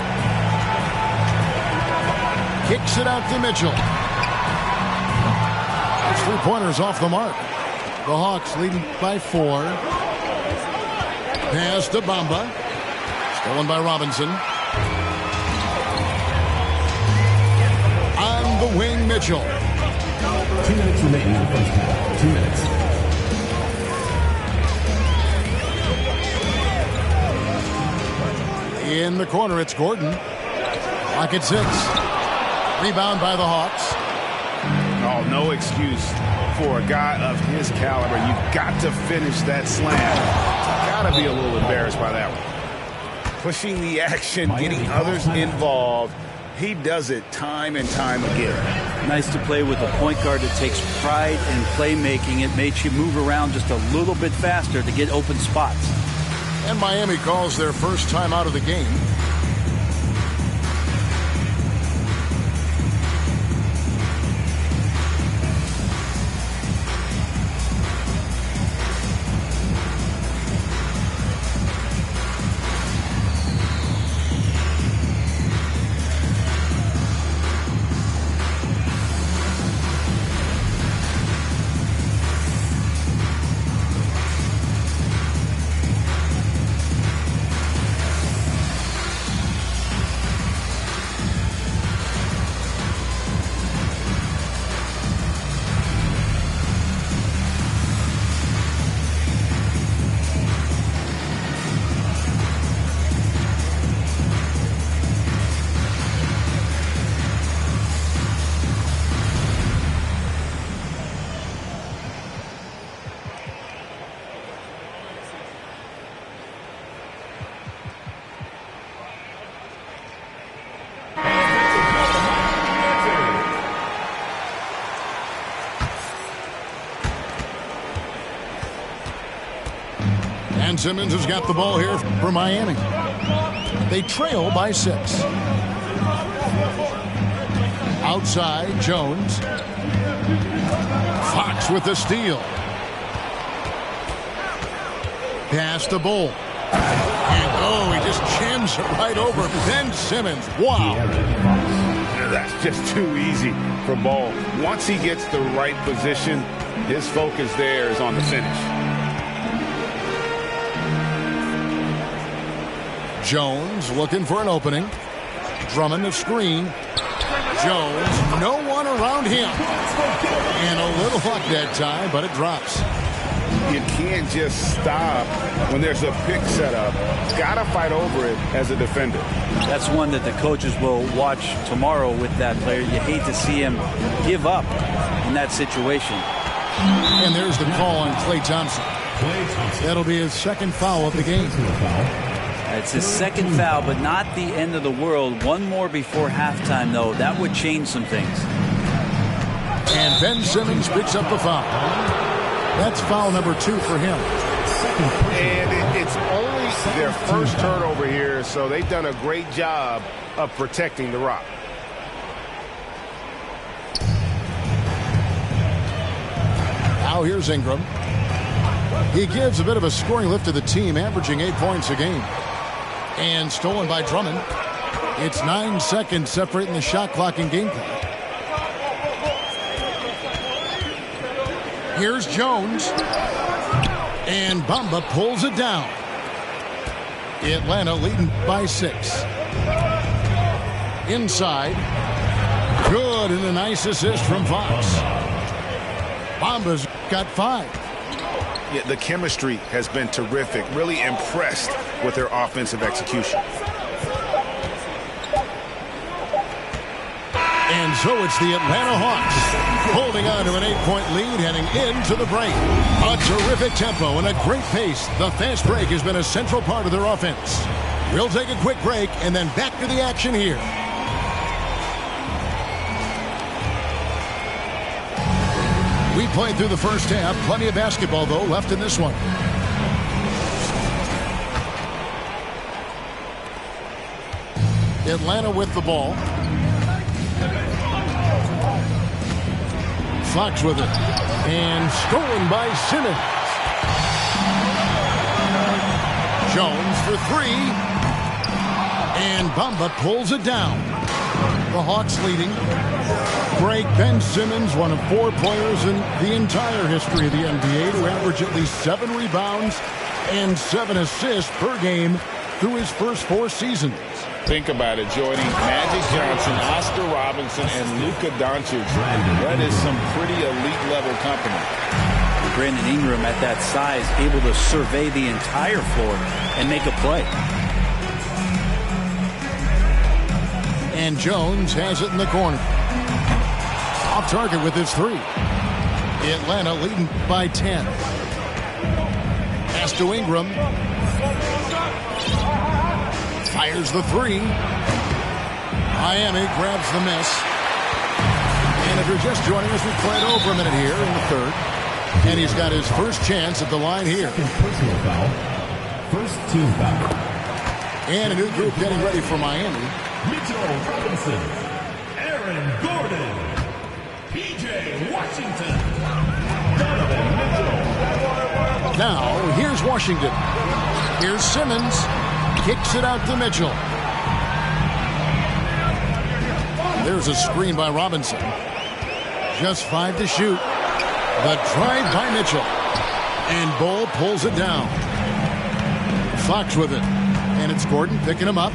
Kicks it out to Mitchell. 3-pointers off the mark. The Hawks leading by 4. Pass to Bamba. Stolen by Robinson. On the wing, Mitchell. 2 minutes remaining in the first half. 2 minutes. In the corner, it's Gordon. Clock at 6. Rebound by the Hawks. Oh, no excuse for a guy of his caliber. You've got to finish that slam. Got to be a little embarrassed by that one. Pushing the action, getting others involved. He does it time and time again. Nice to play with a point guard that takes pride in playmaking. It makes you move around just a little bit faster to get open spots. And Miami calls their first time out of the game. And Simmons has got the ball here for Miami. They trail by 6. Outside, Jones. Fox with the steal. Pass to Bull. And oh, he just jams it right over Ben Simmons. Wow. That's just too easy for Ball. Once he gets the right position, his focus there is on the finish. Jones looking for an opening. Drummond the screen. Jones, no one around him. And a little luck that time, but it drops. You can't just stop when there's a pick set up. Got to fight over it as a defender. That's one that the coaches will watch tomorrow with that player. You hate to see him give up in that situation. And there's the call on Klay Thompson. That'll be his second foul of the game. It's his second foul, but not the end of the world. One more before halftime, though. That would change some things. And Ben Simmons picks up the foul. That's foul number 2 for him. And it's only their first turnover here, so they've done a great job of protecting the rock. Now here's Ingram. He gives a bit of a scoring lift to the team, averaging 8 points a game. And stolen by Drummond. It's 9 seconds separating the shot clock and game clock. Here's Jones. And Bamba pulls it down. Atlanta leading by 6. Inside. Good, and a nice assist from Fox. Bamba's got 5. Yeah, the chemistry has been terrific. Really impressed with their offensive execution. And so it's the Atlanta Hawks holding on to an 8-point lead heading into the break. A terrific tempo and a great pace. The fast break has been a central part of their offense. We'll take a quick break and then back to the action here. We played through the first half. Plenty of basketball, though, left in this one. Atlanta with the ball. Fox with it. And stolen by Simmons. Jones for three. And Bamba pulls it down. The Hawks leading. Greg, Ben Simmons, one of 4 players in the entire history of the NBA to average at least 7 rebounds and 7 assists per game through his first 4 seasons. Think about it, Jordy. Magic Johnson, Oscar Robinson, and Luka Doncic. That is some pretty elite-level company. Brandon Ingram at that size, able to survey the entire floor and make a play. And Jones has it in the corner. Off target with his 3. Atlanta leading by 10. Pass to Ingram. Fires the 3. Miami grabs the miss. And if you're just joining us, we've played over a minute here in the third. And he's got his first chance at the line here. Personal foul. First team foul. And a new group getting ready for Miami. Mitchell Robinson, Aaron Gordon, P.J. Washington, Donovan Mitchell. Now, here's Washington. Here's Simmons. Kicks it out to Mitchell. There's a screen by Robinson. Just 5 to shoot. The drive by Mitchell. And Bull pulls it down. Fox with it. And it's Gordon picking him up.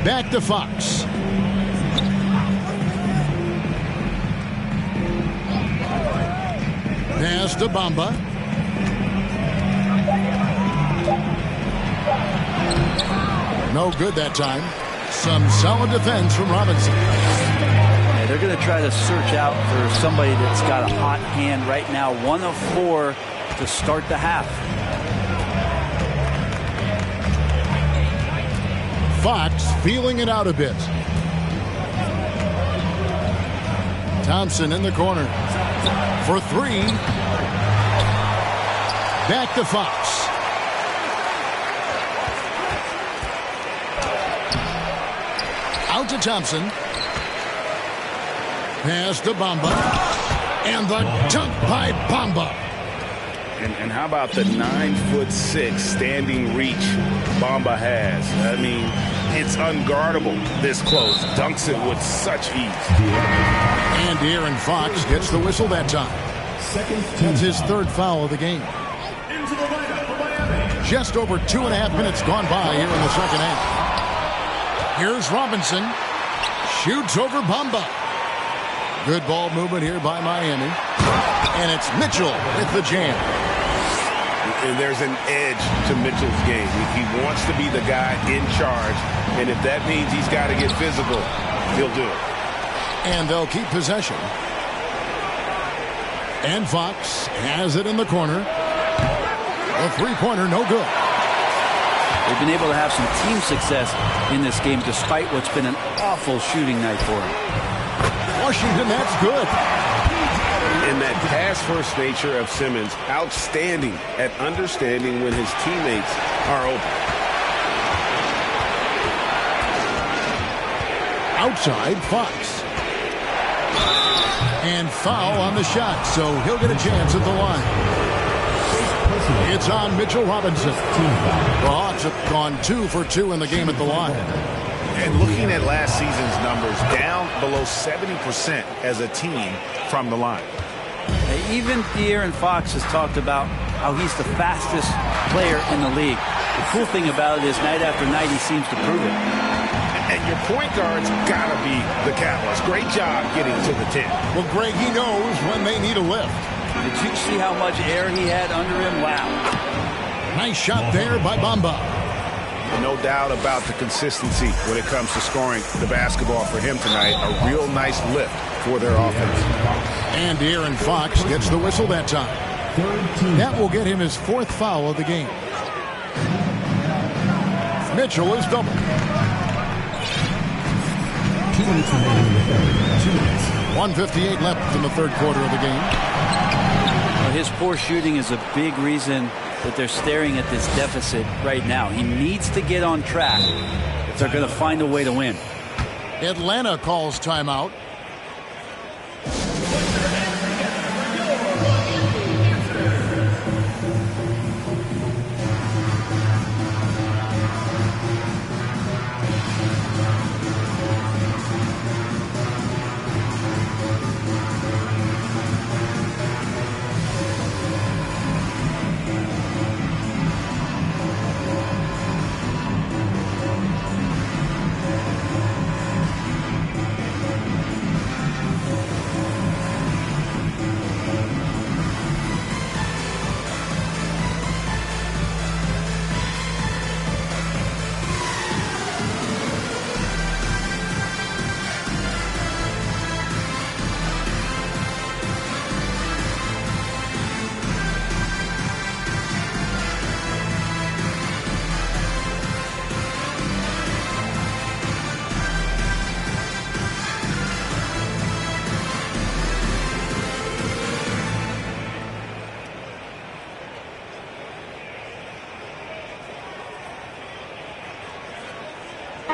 Back to Fox. Pass to Bamba. No good that time. Some solid defense from Robinson. Yeah, they're going to try to search out for somebody that's got a hot hand right now. 1 of 4 to start the half. Fox feeling it out a bit. Thompson in the corner for 3. Back to Fox. Out to Thompson. Pass to Bamba. And the dunk by Bamba. And how about the 9'6" standing reach Bamba has? I mean, it's unguardable this close. Dunks it with such ease. And Aaron Fox gets the whistle that time. That's his 3rd foul of the game. Just over 2.5 minutes gone by here in the second half. Here's Robinson. Shoots over Bamba. Good ball movement here by Miami. And it's Mitchell with the jam. And there's an edge to Mitchell's game. He wants to be the guy in charge. And if that means he's got to get physical, he'll do it. And they'll keep possession. And Fox has it in the corner. A 3-pointer, no good. They've been able to have some team success in this game despite what's been an awful shooting night for them. Washington, that's good. And that pass-first nature of Simmons, outstanding at understanding when his teammates are open. Outside, Fox. And foul on the shot, so he'll get a chance at the line. It's on Mitchell Robinson. The Hawks have gone 2 for 2 in the game at the line. And looking at last season's numbers, down below 70% as a team from the line. Even De'Aaron Fox has talked about how he's the fastest player in the league. The cool thing about it is night after night he seems to prove it. And your point guard's got to be the catalyst. Great job getting to the 10. Well, Greg, he knows when they need a lift. Did you see how much air he had under him? Wow. Nice shot there by Bamba. No doubt about the consistency when it comes to scoring the basketball for him tonight. A real nice lift for their offense. And Aaron Fox gets the whistle that time. That will get him his 4th foul of the game. Mitchell is doubled. 2 minutes remaining in the third. 2 minutes. 1:58 left in the 3rd quarter of the game. Well, his poor shooting is a big reason that they're staring at this deficit right now. He needs to get on track if they're going to find a way to win. Atlanta calls timeout.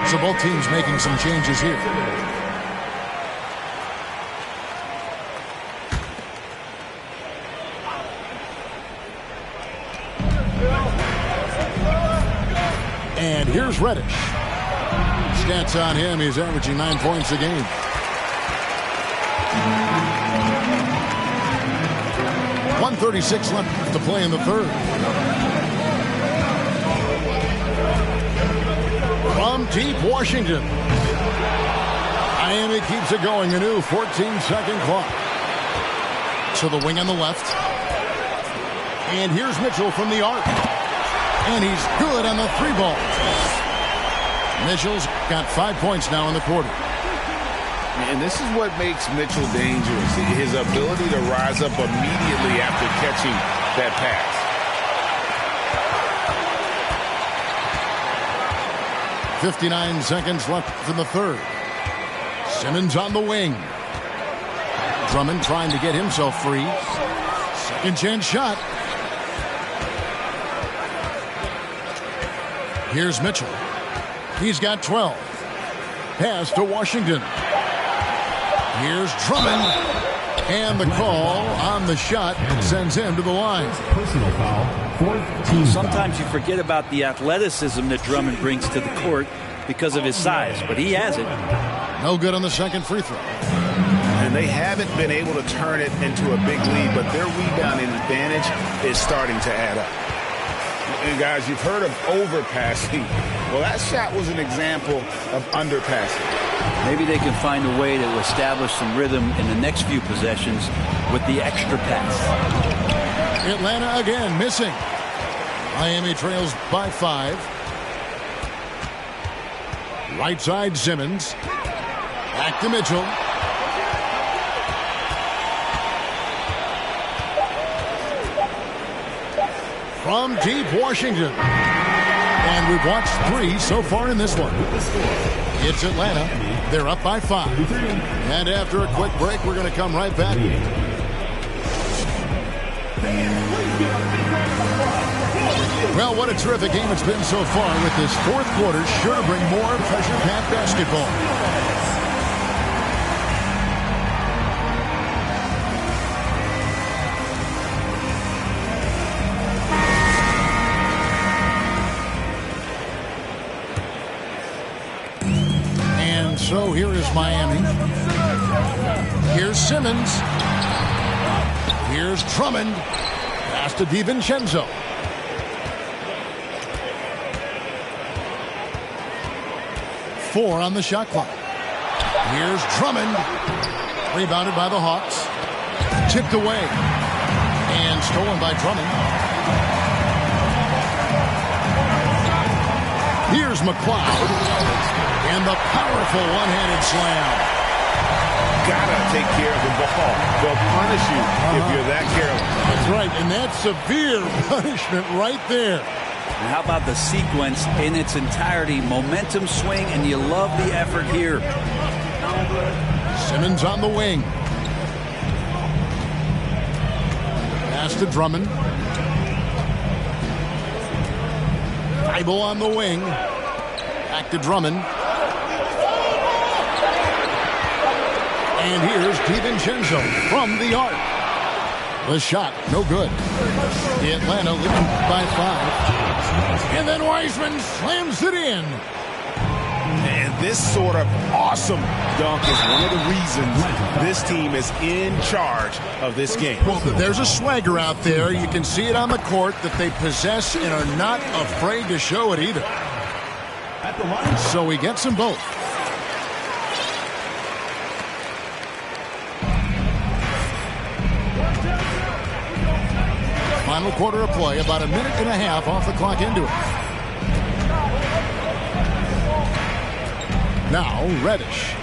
So both teams making some changes here. And here's Reddish. Stats on him, he's averaging 9 points a game. .136 left to play in the third. From deep Washington. Miami keeps it going. A new 14-second clock. To the wing on the left. And here's Mitchell from the arc. And he's good on the 3-ball. Mitchell's got 5 points now in the quarter. And this is what makes Mitchell dangerous. His ability to rise up immediately after catching that pass. .59 seconds left in the third. Simmons on the wing. Drummond trying to get himself free. Second chance shot. Here's Mitchell. He's got 12. Pass to Washington. Here's Drummond. And the call on the shot sends him to the line. Personal foul. Sometimes you forget about the athleticism that Drummond brings to the court because of his size, but he has it. No good on the second free throw. And they haven't been able to turn it into a big lead, but their rebounding advantage is starting to add up. And guys, you've heard of overpassing. Well, that shot was an example of underpassing. Maybe they can find a way to establish some rhythm in the next few possessions with the extra pass. Atlanta again missing. Miami trails by 5. Right side Simmons. Back to Mitchell. From deep Washington. And we've watched 3 so far in this one. It's Atlanta. They're up by 5. And after a quick break, we're going to come right back. Well, what a terrific game it's been so far, with this fourth quarter sure to bring more pressure-packed basketball. So here is Miami. Here's Simmons. Here's Drummond. Pass to DiVincenzo. Four on the shot clock. Here's Drummond. Rebounded by the Hawks. Tipped away. And stolen by Drummond. Here's McLeod. And the powerful one-handed slam. Gotta take care of the ball. They'll punish you if you're that careless. That's right, and that's severe punishment right there. And how about the sequence in its entirety? Momentum swing, and you love the effort here. Simmons on the wing. Pass to Drummond. Thibault on the wing. Back to Drummond. And here's DiVincenzo from the arc. The shot, no good. Atlanta leading by 5. And then Wiseman slams it in. And this sort of awesome dunk is one of the reasons this team is in charge of this game. Well, there's a swagger out there. You can see it on the court that they possess and are not afraid to show it either. So he gets them both. Final quarter of play, about a minute and a half off the clock into it. Now, Reddish.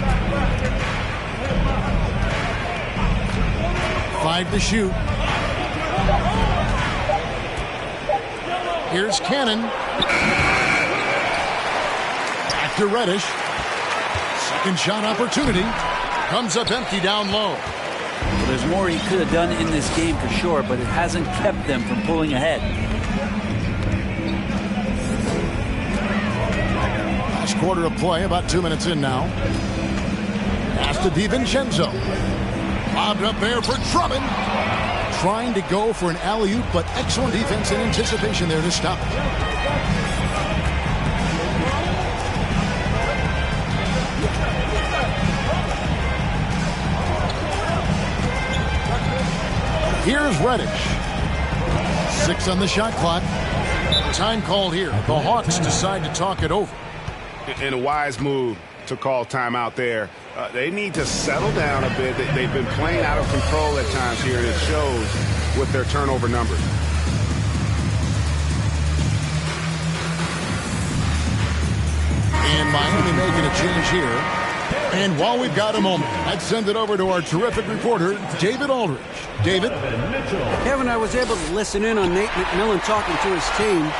5 to shoot. Here's Cannon. Back to Reddish. Second shot opportunity. Comes up empty down low. Well, there's more he could have done in this game for sure, but it hasn't kept them from pulling ahead. Last quarter of play, about 2 minutes in now. Pass to DiVincenzo. Lobbed up there for Drummond. Trying to go for an alley-oop, but excellent defense and anticipation there to stop it. Here's Reddish. 6 on the shot clock. Time called here. The Hawks decide to talk it over. And a wise move to call timeout there. They need to settle down a bit. They've been playing out of control at times here, and it shows with their turnover numbers. And Miami making a change here. And while we've got a moment, let's send it over to our terrific reporter, David Aldridge. David? Kevin, I was able to listen in on Nate McMillan talking to his team.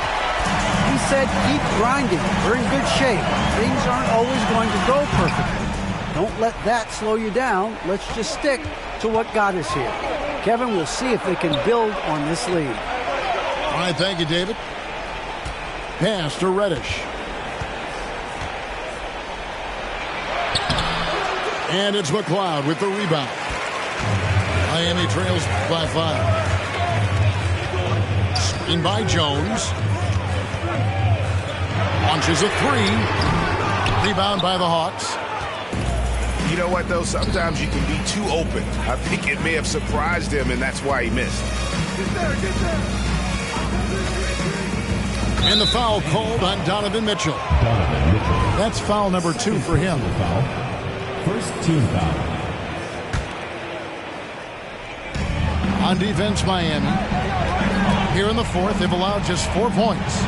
He said, keep grinding. We're in good shape. Things aren't always going to go perfectly. Don't let that slow you down. Let's just stick to what got us here. Kevin, we'll see if they can build on this lead. All right, thank you, David. Pass to Reddish. And it's McLeod with the rebound. Miami trails by 5. Screen by Jones. Launches a 3. Rebound by the Hawks. You know what, though? Sometimes you can be too open. I think it may have surprised him, and that's why he missed. And the foul called on Donovan Mitchell. That's foul number 2 for him. First team foul. On defense, Miami. Here in the fourth, they've allowed just 4 points.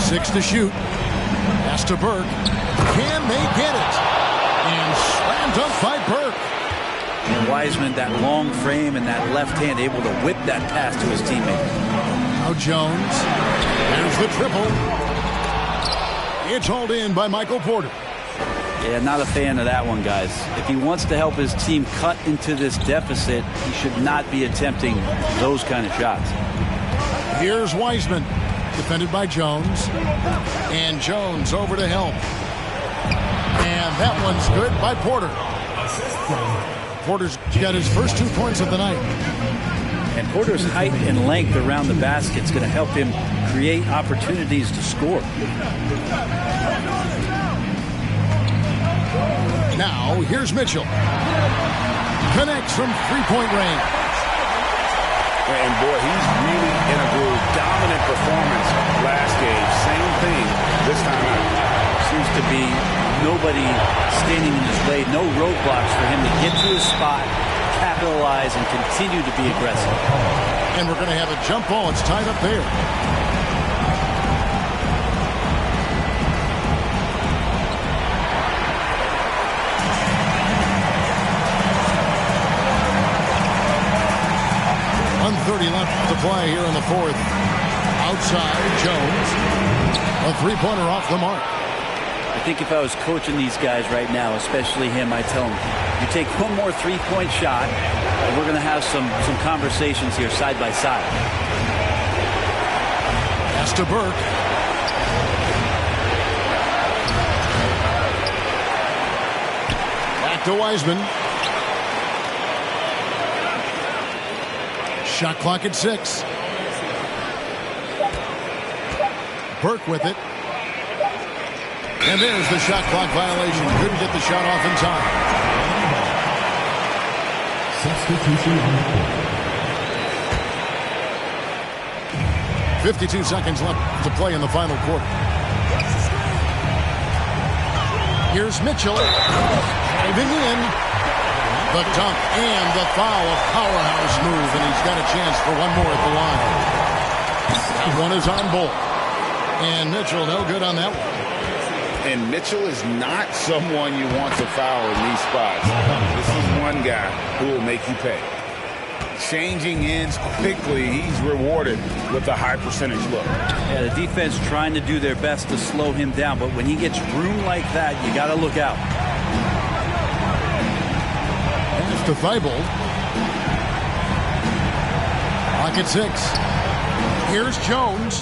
6 to shoot. Pass to Burke. Can they get it? And slam dunk by Burke. And Wiseman, that long frame and that left hand, able to whip that pass to his teammate. Now Jones. There's the triple. It's hauled in by Michael Porter. Yeah, not a fan of that one, guys. If he wants to help his team cut into this deficit, he should not be attempting those kind of shots. Here's Wiseman, defended by Jones. And Jones over to help. And that one's good by Porter. Porter's got his first 2 points of the night. And Porter's height and length around the basket is going to help him create opportunities to score. Now, here's Mitchell. Connects from three-point range. And boy, he's really in a groove. Dominant performance last game. Same thing this time out. Seems to be nobody standing in his way. No roadblocks for him to get to his spot, capitalize, and continue to be aggressive. And we're going to have a jump ball. It's tied up there. .130 left to play here in the fourth. Outside, Jones. A three-pointer off the mark. I think if I was coaching these guys right now, especially him, I'd tell him, you take one more three-point shot, and we're going to have some conversations here side by side. Pass to Burke. Back to Wiseman. Shot clock at 6. Burke with it. And there's the shot clock violation. Couldn't get the shot off in time. Substitution on the court. 52 seconds left to play in the final quarter. Here's Mitchell. Driving in. The dunk and the foul. A powerhouse move, and he's got a chance for one more at the line. That one is on Bull. And Mitchell, no good on that one. And Mitchell is not someone you want to foul in these spots. This is one guy who will make you pay. Changing ends quickly, he's rewarded with a high percentage look. Yeah, the defense trying to do their best to slow him down, but when he gets room like that, you got to look out. Pass to Thibault. Clock at 6. Here's Jones.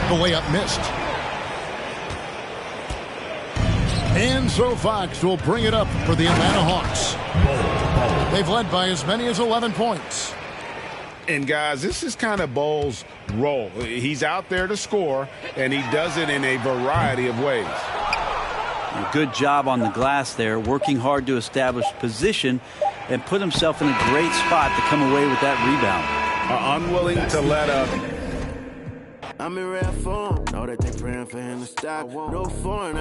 The layup missed. And so Fox will bring it up for the Atlanta Hawks. They've led by as many as 11 points. And, guys, this is kind of Bull's role. He's out there to score, and he does it in a variety of ways. A good job on the glass there, working hard to establish position and put himself in a great spot to come away with that rebound. Unwilling to let up. I'm in rare form. Know that they praying for him to stop. No foreign.